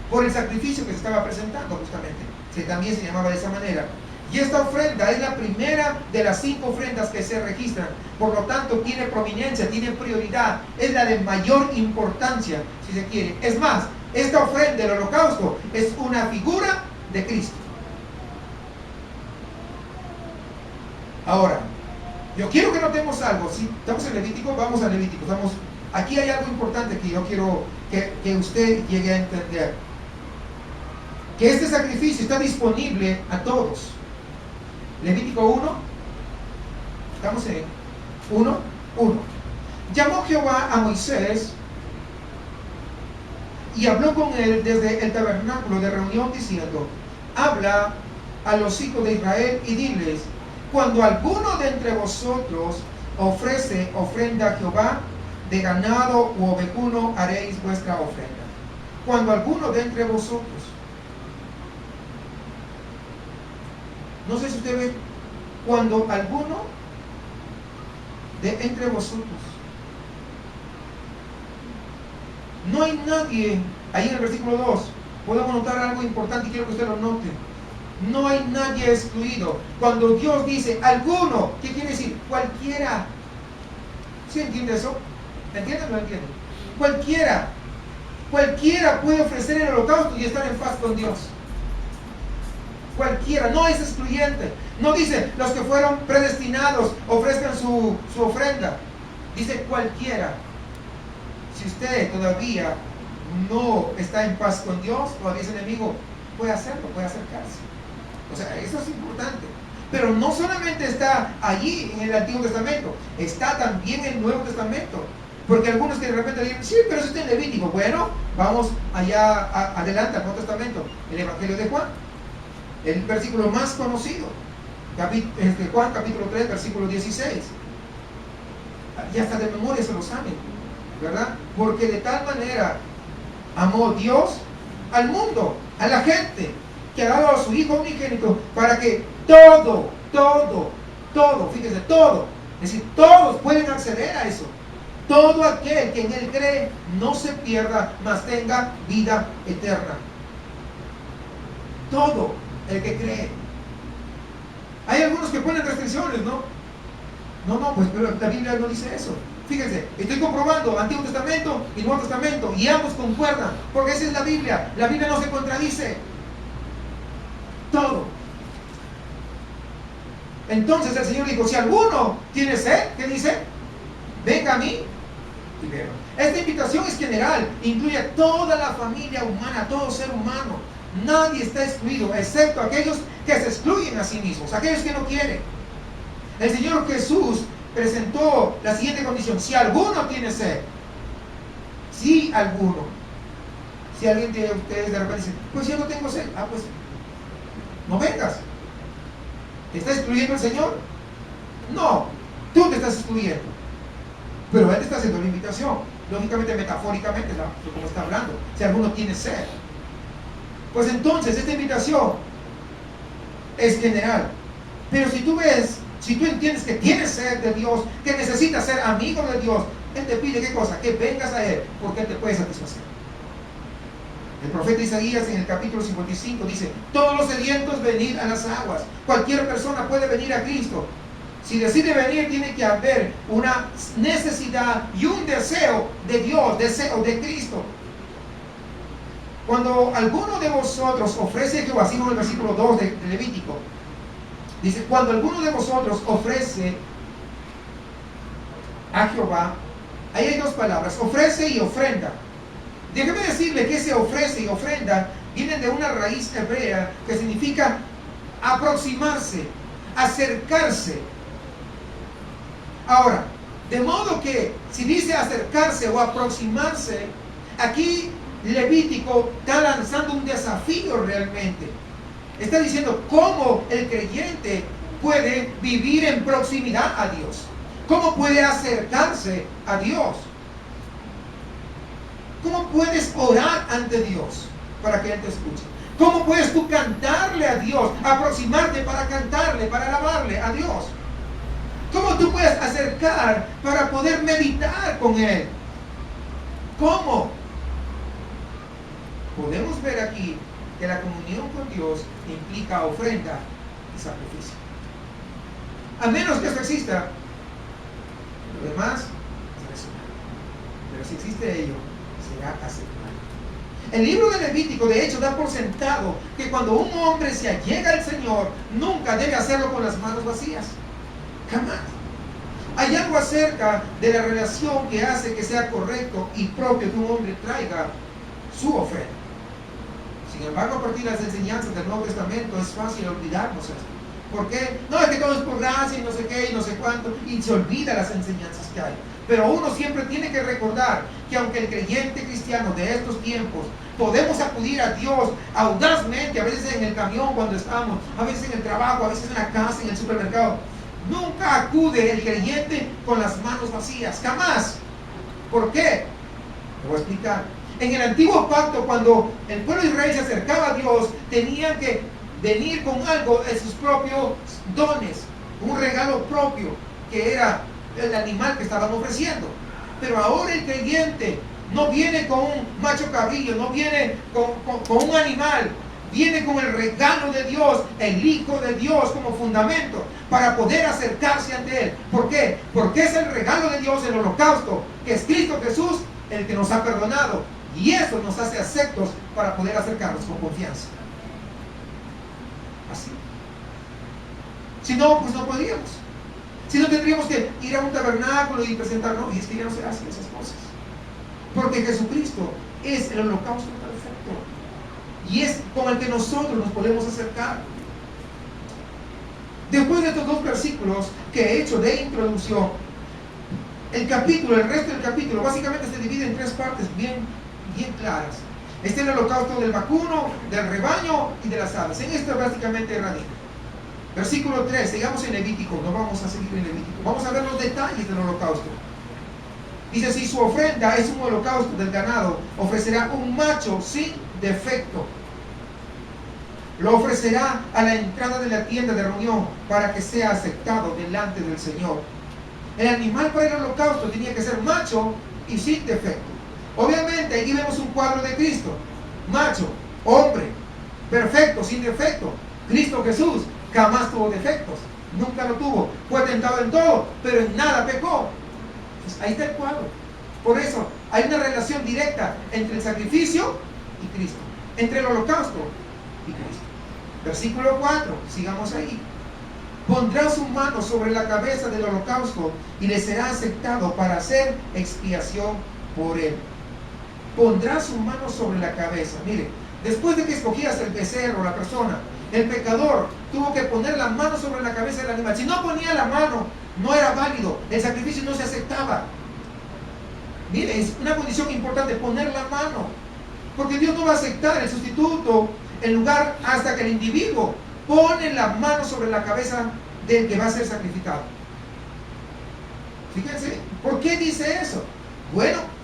por el sacrificio que se estaba presentando justamente. También se llamaba de esa manera. Y esta ofrenda es la primera de las 5 ofrendas que se registran. Por lo tanto, tiene prominencia, tiene prioridad. Es la de mayor importancia, si se quiere. Es más, esta ofrenda del holocausto es una figura de Cristo. Ahora, yo quiero que notemos algo. Si estamos en Levítico, vamos a Levítico. Aquí hay algo importante que yo quiero que usted llegue a entender. Que este sacrificio está disponible a todos. Levítico 1, estamos en 1. Llamó Jehová a Moisés y habló con él desde el tabernáculo de reunión diciendo: habla a los hijos de Israel y diles: cuando alguno de entre vosotros ofrece ofrenda a Jehová, de ganado u ovejuno haréis vuestra ofrenda. Cuando alguno de entre vosotros. No sé si usted ve, cuando alguno de entre vosotros. No hay nadie, ahí en el versículo 2, podemos notar algo importante y quiero que usted lo note. No hay nadie excluido. Cuando Dios dice alguno, ¿qué quiere decir? Cualquiera. ¿Sí entiende eso? ¿Entienden o no entienden? Cualquiera puede ofrecer el holocausto y estar en paz con Dios. Cualquiera, no es excluyente. No dice los que fueron predestinados ofrezcan su ofrenda. Dice cualquiera. Si usted todavía no está en paz con Dios, todavía es enemigo, puede hacerlo, puede acercarse. O sea, eso es importante. Pero no solamente está allí en el Antiguo Testamento, está también en el Nuevo Testamento. Porque algunos que de repente dicen: sí, pero eso está en Levítico. Bueno, vamos allá adelante al Nuevo Testamento, el Evangelio de Juan. El versículo más conocido, Juan capítulo 3, versículo 16. Ya hasta de memoria se lo saben, ¿verdad? Porque de tal manera amó Dios al mundo, a la gente, que ha dado a su Hijo unigénito, para que todo, fíjese, todo, es decir, todos pueden acceder a eso. Todo aquel que en Él cree no se pierda, mas tenga vida eterna. Todo el que cree. Hay algunos que ponen restricciones, ¿no? No, pues pero la Biblia no dice eso. Fíjense, estoy comprobando Antiguo Testamento y Nuevo Testamento y ambos concuerdan, porque esa es la Biblia. La Biblia no se contradice. Todo. Entonces el Señor dijo: si alguno tiene sed, ¿qué dice? Venga a mí y beba. Esta invitación es general, incluye a toda la familia humana, a todo ser humano. Nadie está excluido, excepto aquellos que se excluyen a sí mismos, aquellos que no quieren. El Señor Jesús presentó la siguiente condición: si alguno tiene sed, si alguno. Si alguien de ustedes de repente dice: pues yo no tengo sed, pues no vengas. ¿Te está excluyendo el Señor? No, tú te estás excluyendo. Pero Él te está haciendo una invitación. Lógicamente, metafóricamente, como está hablando. Si alguno tiene sed. Pues entonces esta invitación es general. Pero si tú entiendes que tienes sed de Dios, que necesitas ser amigo de Dios, Él te pide ¿qué cosa? Que vengas a Él, porque Él te puede satisfacer. El profeta Isaías en el capítulo 55 dice: todos los sedientos venid a las aguas. Cualquier persona puede venir a Cristo. Si decide venir, tiene que haber una necesidad y un deseo de Dios, deseo de Cristo. Cuando alguno de vosotros ofrece a Jehová, así como el versículo 2 de Levítico, dice: cuando alguno de vosotros ofrece a Jehová, ahí hay dos palabras, ofrece y ofrenda. Déjeme decirle que ese ofrece y ofrenda vienen de una raíz hebrea que significa aproximarse, acercarse. Ahora, de modo que si dice acercarse o aproximarse, aquí Levítico está lanzando un desafío realmente. Está diciendo cómo el creyente puede vivir en proximidad a Dios. ¿Cómo puede acercarse a Dios? ¿Cómo puedes orar ante Dios para que Él te escuche? ¿Cómo puedes tú cantarle a Dios? Aproximarte para cantarle, para alabarle a Dios. ¿Cómo tú puedes acercar para poder meditar con Él? ¿Cómo? Podemos ver aquí que la comunión con Dios implica ofrenda y sacrificio. A menos que eso exista, lo demás será aceptado. Pero si existe ello, será aceptado. El libro de Levítico, de hecho, da por sentado que cuando un hombre se allega al Señor, nunca debe hacerlo con las manos vacías. Jamás. Hay algo acerca de la relación que hace que sea correcto y propio que un hombre traiga su ofrenda. Sin embargo, a partir de las enseñanzas del Nuevo Testamento es fácil olvidarnos esto. ¿Por qué? No, es que todo es por gracia y no sé qué y no sé cuánto, y se olvida las enseñanzas que hay. Pero uno siempre tiene que recordar que aunque el creyente cristiano de estos tiempos podemos acudir a Dios audazmente, a veces en el camión cuando estamos, a veces en el trabajo, a veces en la casa, en el supermercado, nunca acude el creyente con las manos vacías, jamás. ¿Por qué? Te voy a explicar. En el antiguo pacto, cuando el pueblo de Israel se acercaba a Dios, tenían que venir con algo de sus propios dones, un regalo propio, que era el animal que estaban ofreciendo. Pero ahora el creyente no viene con un macho cabrillo, no viene con un animal, viene con el regalo de Dios, el Hijo de Dios como fundamento, para poder acercarse ante Él. ¿Por qué? Porque es el regalo de Dios, el holocausto, que es Cristo Jesús, el que nos ha perdonado. Y eso nos hace aceptos para poder acercarnos con confianza. Así. Si no, pues no podríamos. Si no, tendríamos que ir a un tabernáculo y presentarnos. Y es que ya no se hacen esas cosas. Porque Jesucristo es el holocausto perfecto. Y es con el que nosotros nos podemos acercar. Después de estos dos versículos que he hecho de introducción, el resto del capítulo básicamente se divide en tres partes bien claras. Este es el holocausto del vacuno, del rebaño y de las aves. En esto básicamente radica. Versículo 3, sigamos en Levítico, no vamos a seguir en Levítico. Vamos a ver los detalles del holocausto. Dice, si su ofrenda es un holocausto del ganado, ofrecerá un macho sin defecto. Lo ofrecerá a la entrada de la tienda de reunión para que sea aceptado delante del Señor. El animal para el holocausto tenía que ser macho y sin defecto. Obviamente aquí vemos un cuadro de Cristo, macho, hombre, perfecto, sin defecto. Cristo Jesús jamás tuvo defectos, nunca lo tuvo, fue tentado en todo, pero en nada pecó. Pues ahí está el cuadro. Por eso hay una relación directa entre el sacrificio y Cristo, entre el holocausto y Cristo. Versículo 4, sigamos ahí. Pondrá su mano sobre la cabeza del holocausto y le será aceptado para hacer expiación por él. Pondrá su mano sobre la cabeza. Mire, después de que escogías el becerro, la persona, el pecador tuvo que poner la mano sobre la cabeza del animal. Si no ponía la mano, no era válido, el sacrificio no se aceptaba. Mire, es una condición importante, poner la mano, porque Dios no va a aceptar el sustituto en lugar hasta que el individuo pone la mano sobre la cabeza del que va a ser sacrificado. Fíjense, ¿por qué dice eso? Bueno,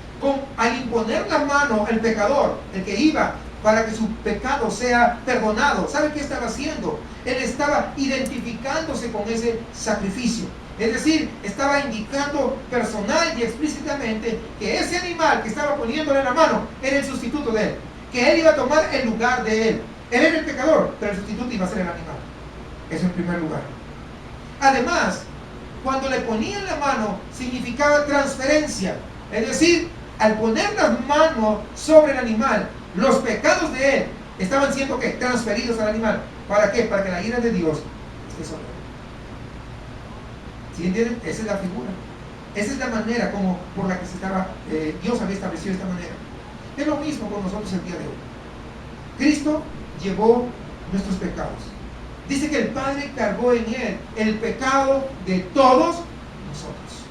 al imponer la mano el pecador, el que iba para que su pecado sea perdonado, ¿sabe qué estaba haciendo? Él estaba identificándose con ese sacrificio. Es decir, estaba indicando personal y explícitamente que ese animal que estaba poniéndole la mano era el sustituto de él, que él iba a tomar el lugar de él. Él era el pecador, pero el sustituto iba a ser el animal. Eso en primer lugar. Además, cuando le ponían la mano, significaba transferencia. Es decir, al poner las manos sobre el animal, los pecados de él estaban siendo ¿qué? Transferidos al animal. ¿Para qué? Para que la ira de Dios esté sobre él. ¿Sí entienden? Esa es la figura. Esa es la manera como por la que Dios había establecido esta manera. Es lo mismo con nosotros el día de hoy. Cristo llevó nuestros pecados. Dice que el Padre cargó en Él el pecado de todos nosotros.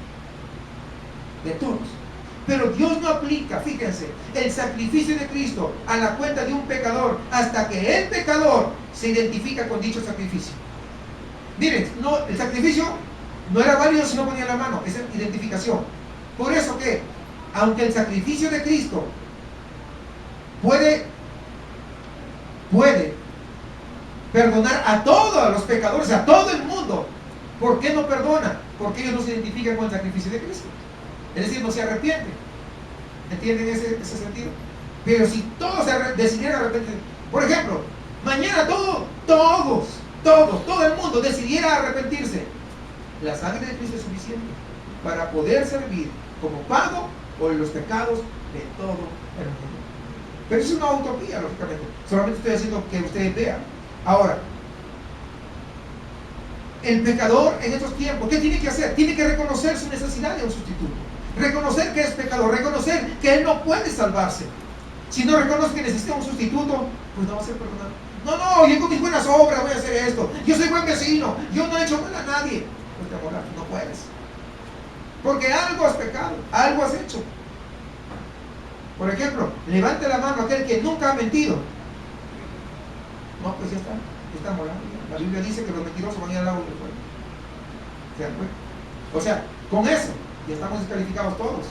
De todos. Pero Dios no aplica, fíjense, el sacrificio de Cristo a la cuenta de un pecador hasta que el pecador se identifica con dicho sacrificio. Miren, no, el sacrificio no era válido si no ponía la mano, esa identificación. Por eso que, aunque el sacrificio de Cristo puede perdonar a todos los pecadores, a todo el mundo, ¿por qué no perdona? Porque ellos no se identifican con el sacrificio de Cristo. Es decir, no se arrepienten. ¿Entienden ese sentido? Pero si todos decidieran arrepentirse, por ejemplo, mañana todo el mundo decidiera arrepentirse, la sangre de Cristo es suficiente para poder servir como pago por los pecados de todo el mundo. Pero es una utopía, lógicamente. Solamente estoy haciendo que ustedes vean. Ahora, el pecador en estos tiempos, ¿qué tiene que hacer? Tiene que reconocer su necesidad de un sustituto. Reconocer que es pecador, reconocer que él no puede salvarse. Si no reconoce que necesita un sustituto, pues no va a ser perdonado. No, yo con mis buenas obras voy a hacer esto. Yo soy buen vecino, yo no he hecho mal a nadie. Pues te amorás, no puedes. Porque algo has pecado, algo has hecho. Por ejemplo, levante la mano aquel que nunca ha mentido. No, pues ya está morando. La Biblia dice que los mentirosos van a ir al lago del fuego. ¿Se dan cuenta? O sea, con eso ya estamos descalificados todos.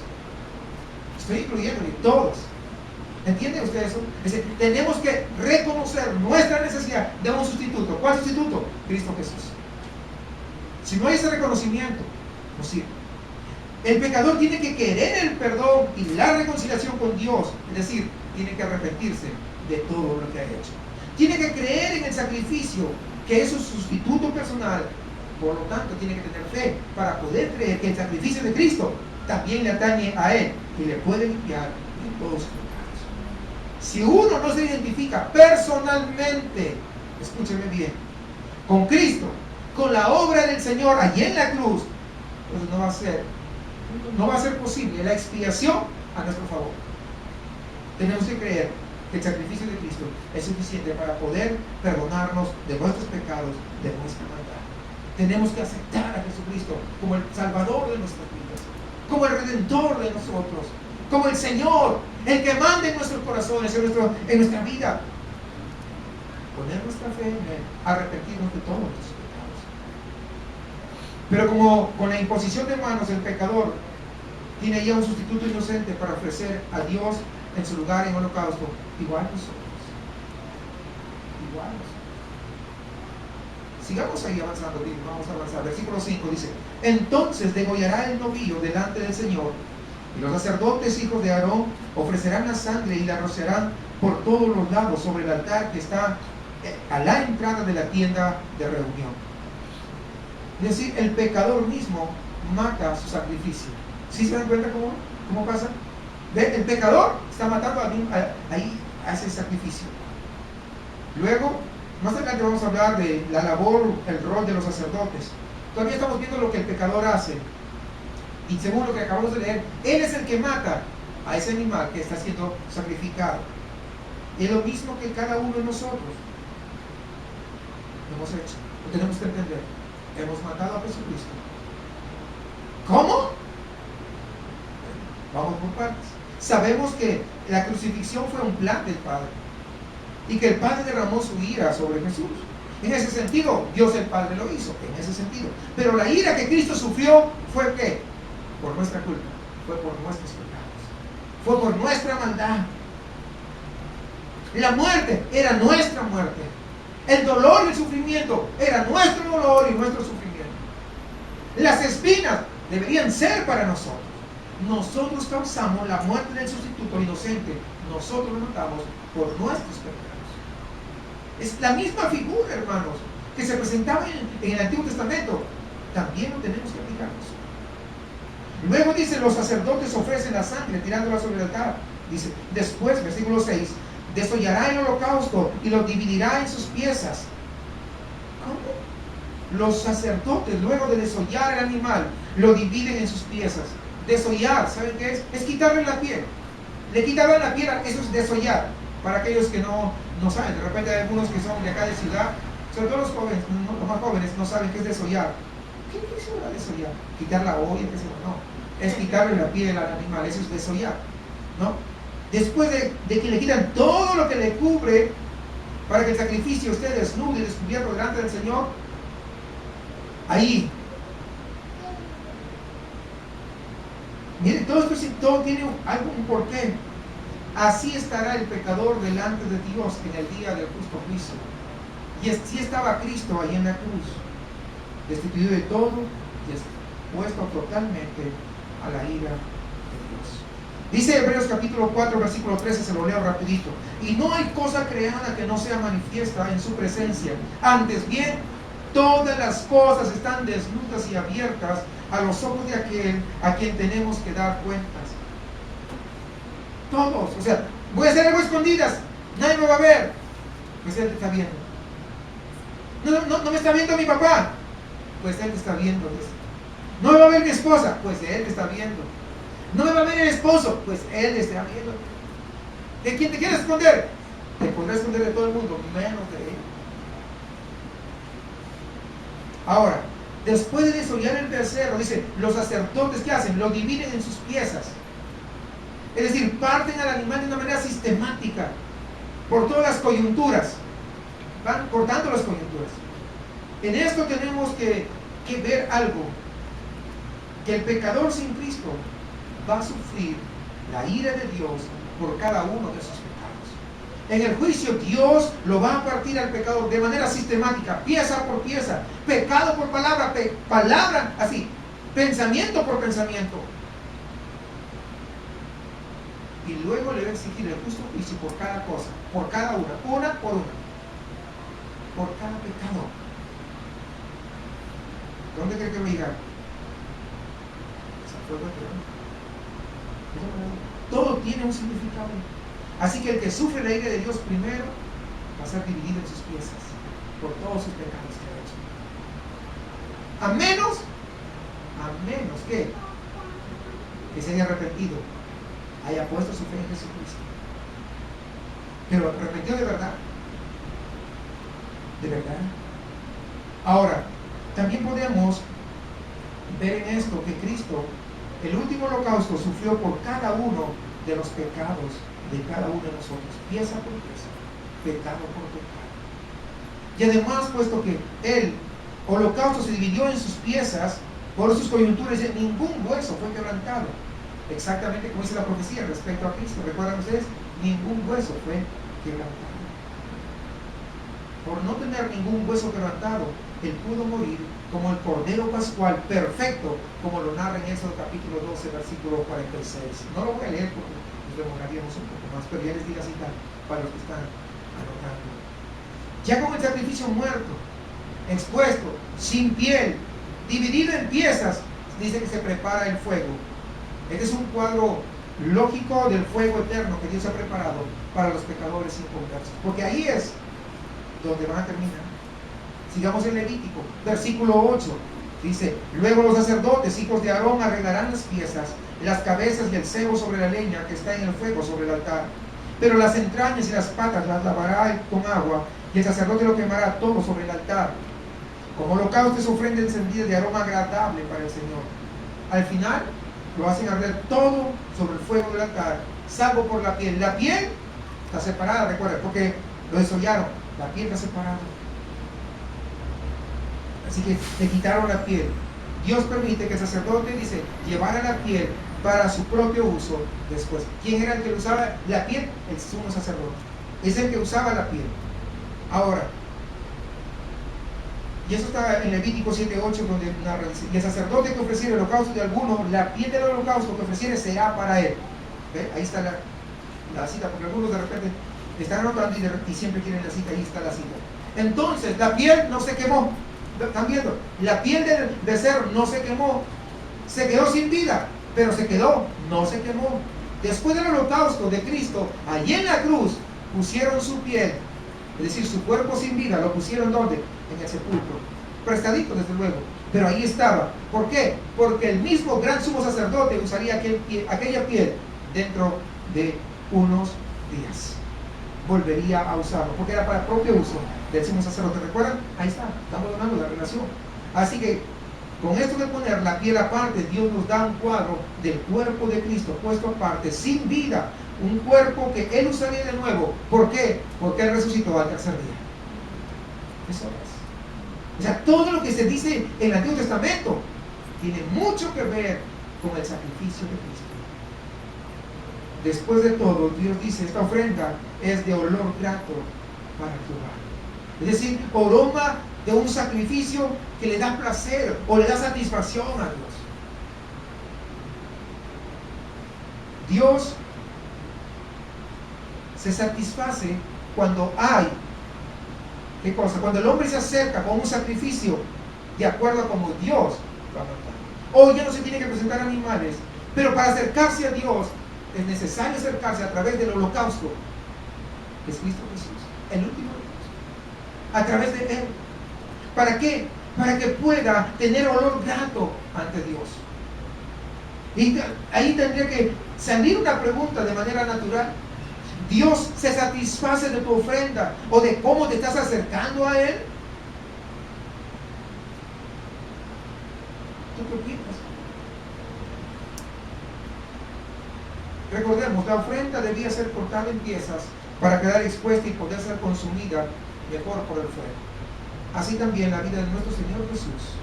Estoy incluyendo todos. ¿Entienden ustedes eso? Es decir, tenemos que reconocer nuestra necesidad de un sustituto. ¿Cuál sustituto? Cristo Jesús. Si no hay ese reconocimiento, no sirve. El pecador tiene que querer el perdón y la reconciliación con Dios. Es decir, tiene que arrepentirse de todo lo que ha hecho. Tiene que creer en el sacrificio, que es su sustituto personal. Por lo tanto, tiene que tener fe para poder creer que el sacrificio de Cristo también le atañe a Él y le puede limpiar de todos sus pecados. Si uno no se identifica personalmente, escúcheme bien, con Cristo, con la obra del Señor allí en la cruz, pues no va a ser posible la expiación a nuestro favor. Tenemos que creer que el sacrificio de Cristo es suficiente para poder perdonarnos de nuestros pecados, de nuestra maldad. Tenemos que aceptar a Jesucristo como el Salvador de nuestras vidas, como el Redentor de nosotros, como el Señor, el que manda en nuestros corazones, en nuestra vida. Poner nuestra fe en Él, arrepentirnos de todos nuestros pecados. Pero como con la imposición de manos el pecador tiene ya un sustituto inocente para ofrecer a Dios en su lugar en holocausto, igual nosotros. Sigamos ahí avanzando, vamos a avanzar. Versículo 5 dice: entonces degollará el novillo delante del Señor, y los sacerdotes, hijos de Aarón, ofrecerán la sangre y la rociarán por todos los lados sobre el altar que está a la entrada de la tienda de reunión. Es decir, el pecador mismo mata su sacrificio. ¿Sí se dan cuenta cómo pasa? El pecador está matando ahí a ese sacrificio. Luego, más adelante vamos a hablar de la labor, el rol de los sacerdotes. Todavía estamos viendo lo que el pecador hace. Y según lo que acabamos de leer, él es el que mata a ese animal que está siendo sacrificado. Y es lo mismo que cada uno de nosotros hemos hecho. Lo tenemos que entender. Hemos matado a Jesucristo. ¿Cómo? Vamos por partes. Sabemos que la crucifixión fue un plan del Padre y que el Padre derramó su ira sobre Jesús. En ese sentido, Dios el Padre lo hizo, en ese sentido. Pero la ira que Cristo sufrió fue ¿qué? Por nuestra culpa, fue por nuestros pecados, fue por nuestra maldad. La muerte era nuestra muerte. El dolor y el sufrimiento era nuestro dolor y nuestro sufrimiento. Las espinas deberían ser para nosotros. Nosotros causamos la muerte del sustituto inocente. Nosotros lo matamos por nuestros pecados. Es la misma figura, hermanos, que se presentaba en el Antiguo Testamento. También lo tenemos que aplicarnos. Luego dice, los sacerdotes ofrecen la sangre tirándola sobre el altar. Dice, después, versículo 6, desollará el holocausto y lo dividirá en sus piezas. ¿Cómo? Los sacerdotes, luego de desollar el animal, lo dividen en sus piezas. Desollar, ¿saben qué es? Es quitarle la piel. Le quitaban la piel, eso es desollar. Para aquellos que no saben, de repente hay algunos que son de acá de ciudad, sobre todo los jóvenes, los más jóvenes, no saben qué es desollar. ¿Qué es desollar? Quitar la olla, qué sé yo, no. Es quitarle la piel al animal, eso es desollar, ¿no? Después de que le quitan todo lo que le cubre, para que el sacrificio esté desnudo y descubierto delante del Señor, ahí. Miren, todo tiene un porqué. Así estará el pecador delante de Dios en el día del justo juicio. Y así estaba Cristo ahí en la cruz, destituido de todo y expuesto totalmente a la ira de Dios. Dice Hebreos capítulo 4, versículo 13, se lo leo rapidito. Y no hay cosa creada que no sea manifiesta en su presencia. Antes bien, todas las cosas están desnudas y abiertas a los ojos de aquel a quien tenemos que dar cuentas. Todos, o sea, voy a hacer algo escondidas, nadie me va a ver, pues Él te está viendo. No me está viendo mi papá, pues Él te está viendo. No me va a ver mi esposa, pues Él te está viendo. No me va a ver el esposo, pues Él te está viendo. ¿De quién te quieres esconder? Te podrás esconder de todo el mundo, menos de Él. Ahora, después de desollar el becerro, dice, los sacerdotes, ¿qué hacen? Lo dividen en sus piezas. Es decir, parten al animal de una manera sistemática, por todas las coyunturas, van cortando las coyunturas. En esto tenemos que ver algo, que el pecador sin Cristo va a sufrir la ira de Dios por cada uno de sus pecados. En el juicio Dios lo va a partir al pecador de manera sistemática, pieza por pieza, pecado por palabra, palabra así, pensamiento por pensamiento. Y luego le va a exigir el justo juicio por cada cosa, por cada una por una, por cada pecado. ¿Dónde cree que va a llegar? Todo tiene un significado. Así que el que sufre la ira de Dios primero va a ser dividido en sus piezas por todos sus pecados que ha hecho. A menos que se haya arrepentido, haya puesto su fe en Jesucristo. Pero arrepentió de verdad. De verdad. Ahora, también podemos ver en esto que Cristo, el último holocausto, sufrió por cada uno de los pecados de cada uno de nosotros, pieza por pieza, pecado por pecado. Y además, puesto que el holocausto se dividió en sus piezas, por sus coyunturas, ningún hueso fue quebrantado. Exactamente como dice la profecía respecto a Cristo. ¿Recuerdan ustedes? Ningún hueso fue quebrantado. Por no tener ningún hueso quebrantado, Él pudo morir como el Cordero Pascual perfecto, como lo narra en Éxodo capítulo 12, versículo 46. No lo voy a leer porque nos demoraríamos un poco más, pero ya les di la cita para los que están anotando. Ya con el sacrificio muerto, expuesto, sin piel, dividido en piezas, dice que se prepara el fuego. Este es un cuadro lógico del fuego eterno que Dios ha preparado para los pecadores inconversos, porque ahí es donde van a terminar. Sigamos en Levítico, versículo 8, dice: luego los sacerdotes, hijos de Aarón, arreglarán las piezas, las cabezas y el cebo sobre la leña que está en el fuego sobre el altar, pero las entrañas y las patas las lavará con agua, y el sacerdote lo quemará todo sobre el altar, como holocausto es ofrenda encendida de aroma agradable para el Señor. Al final lo hacen arder todo sobre el fuego del altar, salvo por la piel. La piel está separada, recuerda, porque lo desollaron. La piel está separada. Así que le quitaron la piel. Dios permite que el sacerdote, dice, llevara la piel para su propio uso después. ¿Quién era el que usaba la piel? El sumo sacerdote. Es el que usaba la piel. Ahora, y eso está en Levítico 7:8, donde narra, dice: y el sacerdote que ofreciere el holocausto de alguno, la piel del holocausto que ofreciere será para él. ¿Ve? Ahí está la cita, porque algunos de repente están anotando y siempre quieren la cita. Ahí está la cita. Entonces, la piel no se quemó. ¿Están viendo? La piel del becerro no se quemó. Se quedó sin vida, pero se quedó, no se quemó. Después del holocausto de Cristo, allí en la cruz, pusieron su piel, es decir, su cuerpo sin vida, lo pusieron ¿dónde? En el sepulcro. Prestadito, desde luego, pero ahí estaba. ¿Por qué? Porque el mismo gran sumo sacerdote usaría aquella piel dentro de unos días. Volvería a usarlo, porque era para propio uso del sumo sacerdote. ¿Recuerdan? Ahí está, estamos hablando de la relación. Así que con esto de poner la piel aparte, Dios nos da un cuadro del cuerpo de Cristo puesto aparte, sin vida, un cuerpo que Él usaría de nuevo. ¿Por qué? Porque Él resucitó al tercer día. Eso es. O sea, todo lo que se dice en el Antiguo Testamento tiene mucho que ver con el sacrificio de Cristo. Después de todo, Dios dice, esta ofrenda es de olor grato para Jehová. Es decir, aroma de un sacrificio que le da placer o le da satisfacción a Dios. Dios se satisface cuando hay, ¿qué cosa? Cuando el hombre se acerca con un sacrificio de acuerdo a como Dios lo ha mandado. Hoy ya no se tiene que presentar animales, pero para acercarse a Dios es necesario acercarse a través del holocausto, que es Cristo Jesús, el último holocausto, a través de Él. ¿Para qué? Para que pueda tener olor grato ante Dios. Y ahí tendría que salir una pregunta de manera natural. ¿Dios se satisface de tu ofrenda o de cómo te estás acercando a Él? ¿Tú qué opinas? Recordemos, la ofrenda debía ser cortada en piezas para quedar expuesta y poder ser consumida mejor por el fuego. Así también la vida de nuestro Señor Jesús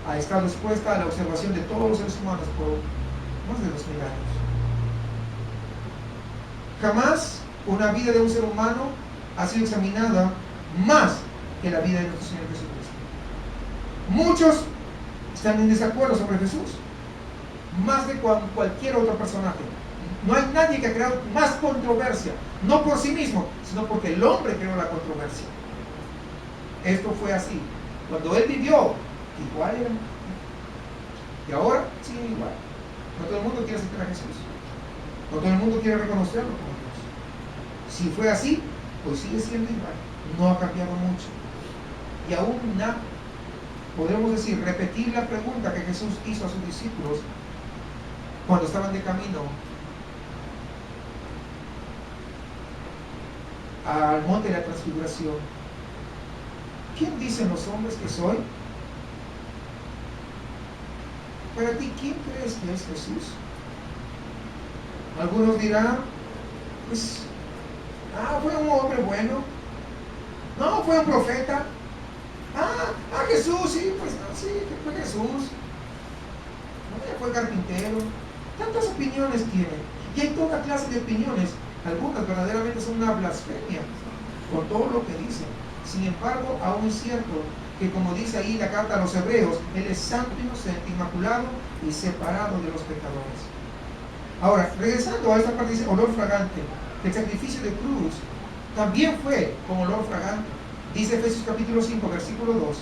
ha estado expuesta a la observación de todos los seres humanos por más de 2000 años. Jamás una vida de un ser humano ha sido examinada más que la vida de nuestro Señor Jesucristo. Muchos están en desacuerdo sobre Jesús, más de cualquier otro personaje. No hay nadie que ha creado más controversia, no por sí mismo, sino porque el hombre creó la controversia. Esto fue así. Cuando Él vivió, igual era. Y ahora sigue igual. No todo el mundo quiere aceptar a Jesús. No todo el mundo quiere reconocerlo como Dios. Si fue así, pues sigue siendo igual. No ha cambiado mucho. Y aún podemos decir, repetir la pregunta que Jesús hizo a sus discípulos cuando estaban de camino al monte de la transfiguración. ¿Quién dicen los hombres que soy? Para ti, ¿quién crees que es Jesús? Algunos dirán, pues, fue un hombre bueno. No, fue un profeta. Jesús, sí, pues no, sí, fue Jesús. Fue carpintero. Tantas opiniones tiene. Y hay toda clase de opiniones. Algunas verdaderamente son una blasfemia por todo lo que dicen. Sin embargo, aún es cierto que, como dice ahí la carta a los Hebreos, Él es santo, inocente, inmaculado y separado de los pecadores. Ahora, regresando a esta parte, dice olor fragante. El sacrificio de cruz también fue con olor fragante. Dice Efesios capítulo 5, versículo 2.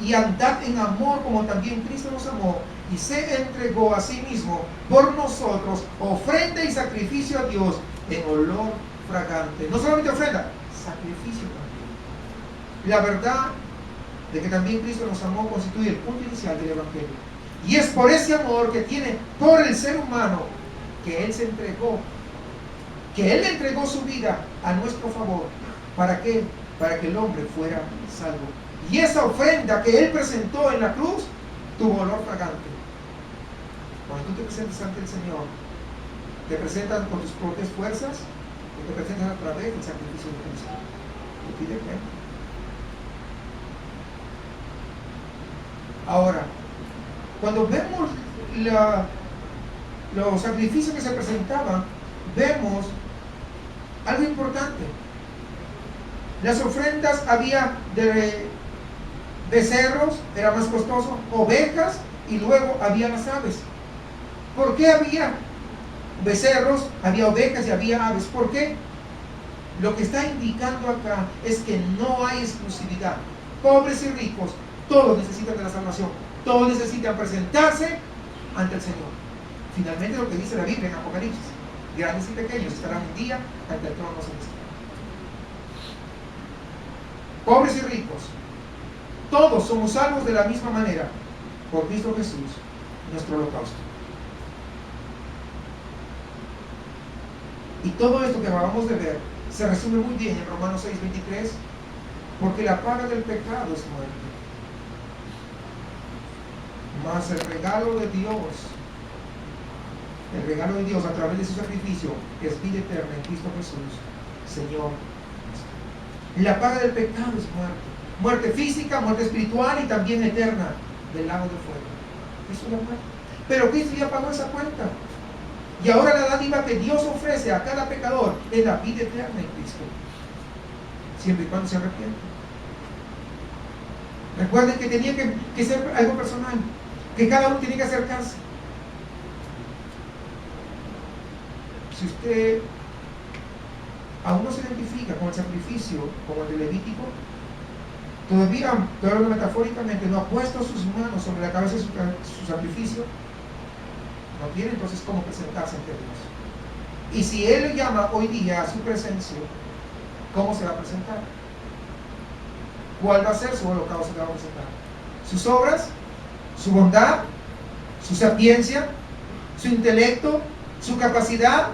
Y andad en amor como también Cristo nos amó y se entregó a sí mismo por nosotros, ofrenda y sacrificio a Dios en olor fragante. No solamente ofrenda, sacrificio también. La verdad de que también Cristo nos amó constituye el punto inicial del Evangelio. Y es por ese amor que tiene por el ser humano que Él se entregó, que Él entregó su vida a nuestro favor. ¿Para qué? Para que el hombre fuera salvo. Y esa ofrenda que Él presentó en la cruz tuvo olor fragante. Cuando tú te presentas ante el Señor, ¿te presentas con tus propias fuerzas o te presentas a través del sacrificio de Cristo? Te pide cuenta. Ahora, cuando vemos los sacrificios que se presentaban, vemos algo importante. Las ofrendas había de becerros, era más costoso, ovejas, y luego había las aves. ¿Por qué había becerros, había ovejas y había aves? ¿Por qué? Lo que está indicando acá es que no hay exclusividad. Pobres y ricos, todos necesitan de la salvación. Todos necesitan presentarse ante el Señor. Finalmente lo que dice la Biblia en Apocalipsis: grandes y pequeños estarán un día ante el trono celestial. Pobres y ricos, todos somos salvos de la misma manera por Cristo Jesús, nuestro holocausto. Y todo esto que acabamos de ver se resume muy bien en Romanos 6:23, porque la paga del pecado es muerte, mas el regalo de Dios a través de su sacrificio es vida eterna en Cristo Jesús, Señor. La paga del pecado es muerte, muerte física, muerte espiritual y también eterna del lago de fuego. Eso es la muerte. Pero Cristo ya pagó esa cuenta. Y ahora la dádiva que Dios ofrece a cada pecador es la vida eterna en Cristo, siempre y cuando se arrepiente. Recuerden que tenía que ser algo personal, que cada uno tiene que acercarse. Si usted aún no se identifica con el sacrificio como el de Levítico, todavía metafóricamente no ha puesto sus manos sobre la cabeza de su sacrificio, no tiene entonces cómo presentarse ante Dios. Y si Él le llama hoy día a su presencia, ¿cómo se va a presentar? ¿Cuál va a ser su holocausto que va a presentar? ¿Sus obras? ¿Su bondad? ¿Su sapiencia? ¿Su intelecto? ¿Su capacidad?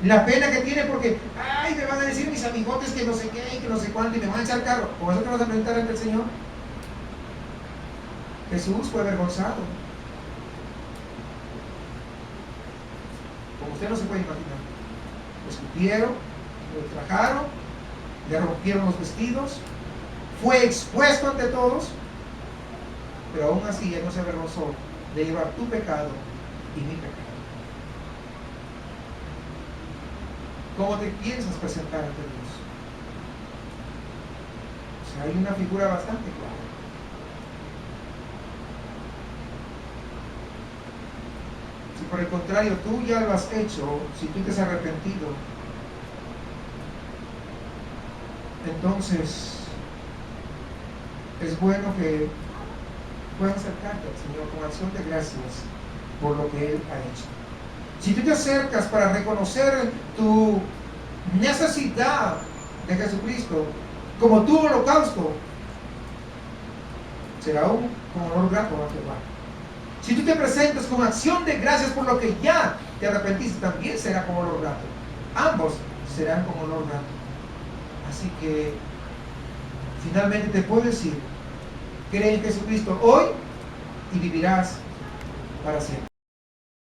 ¿La pena que tiene porque, ay, me van a decir mis amigotes que no sé qué y que no sé cuánto y me van a echar carro? ¿Con eso te vas a presentar ante el Señor? Jesús fue avergonzado, como usted no se puede imaginar. Lo escupieron, lo ultrajaron, le rompieron los vestidos, fue expuesto ante todos, pero aún así Él no se avergonzó de llevar tu pecado y mi pecado. ¿Cómo te piensas presentar ante Dios? O sea, hay una figura bastante clara. Si por el contrario tú ya lo has hecho, si tú te has arrepentido, entonces es bueno que puedas acercarte al Señor con acción de gracias por lo que Él ha hecho. Si tú te acercas para reconocer tu necesidad de Jesucristo como tu holocausto, será con honor grato a Jehová. Si tú te presentas con acción de gracias por lo que ya te arrepentiste, también será con honor grato. Ambos serán con honor grato. Así que finalmente te puedo decir, cree en Jesucristo hoy y vivirás para siempre.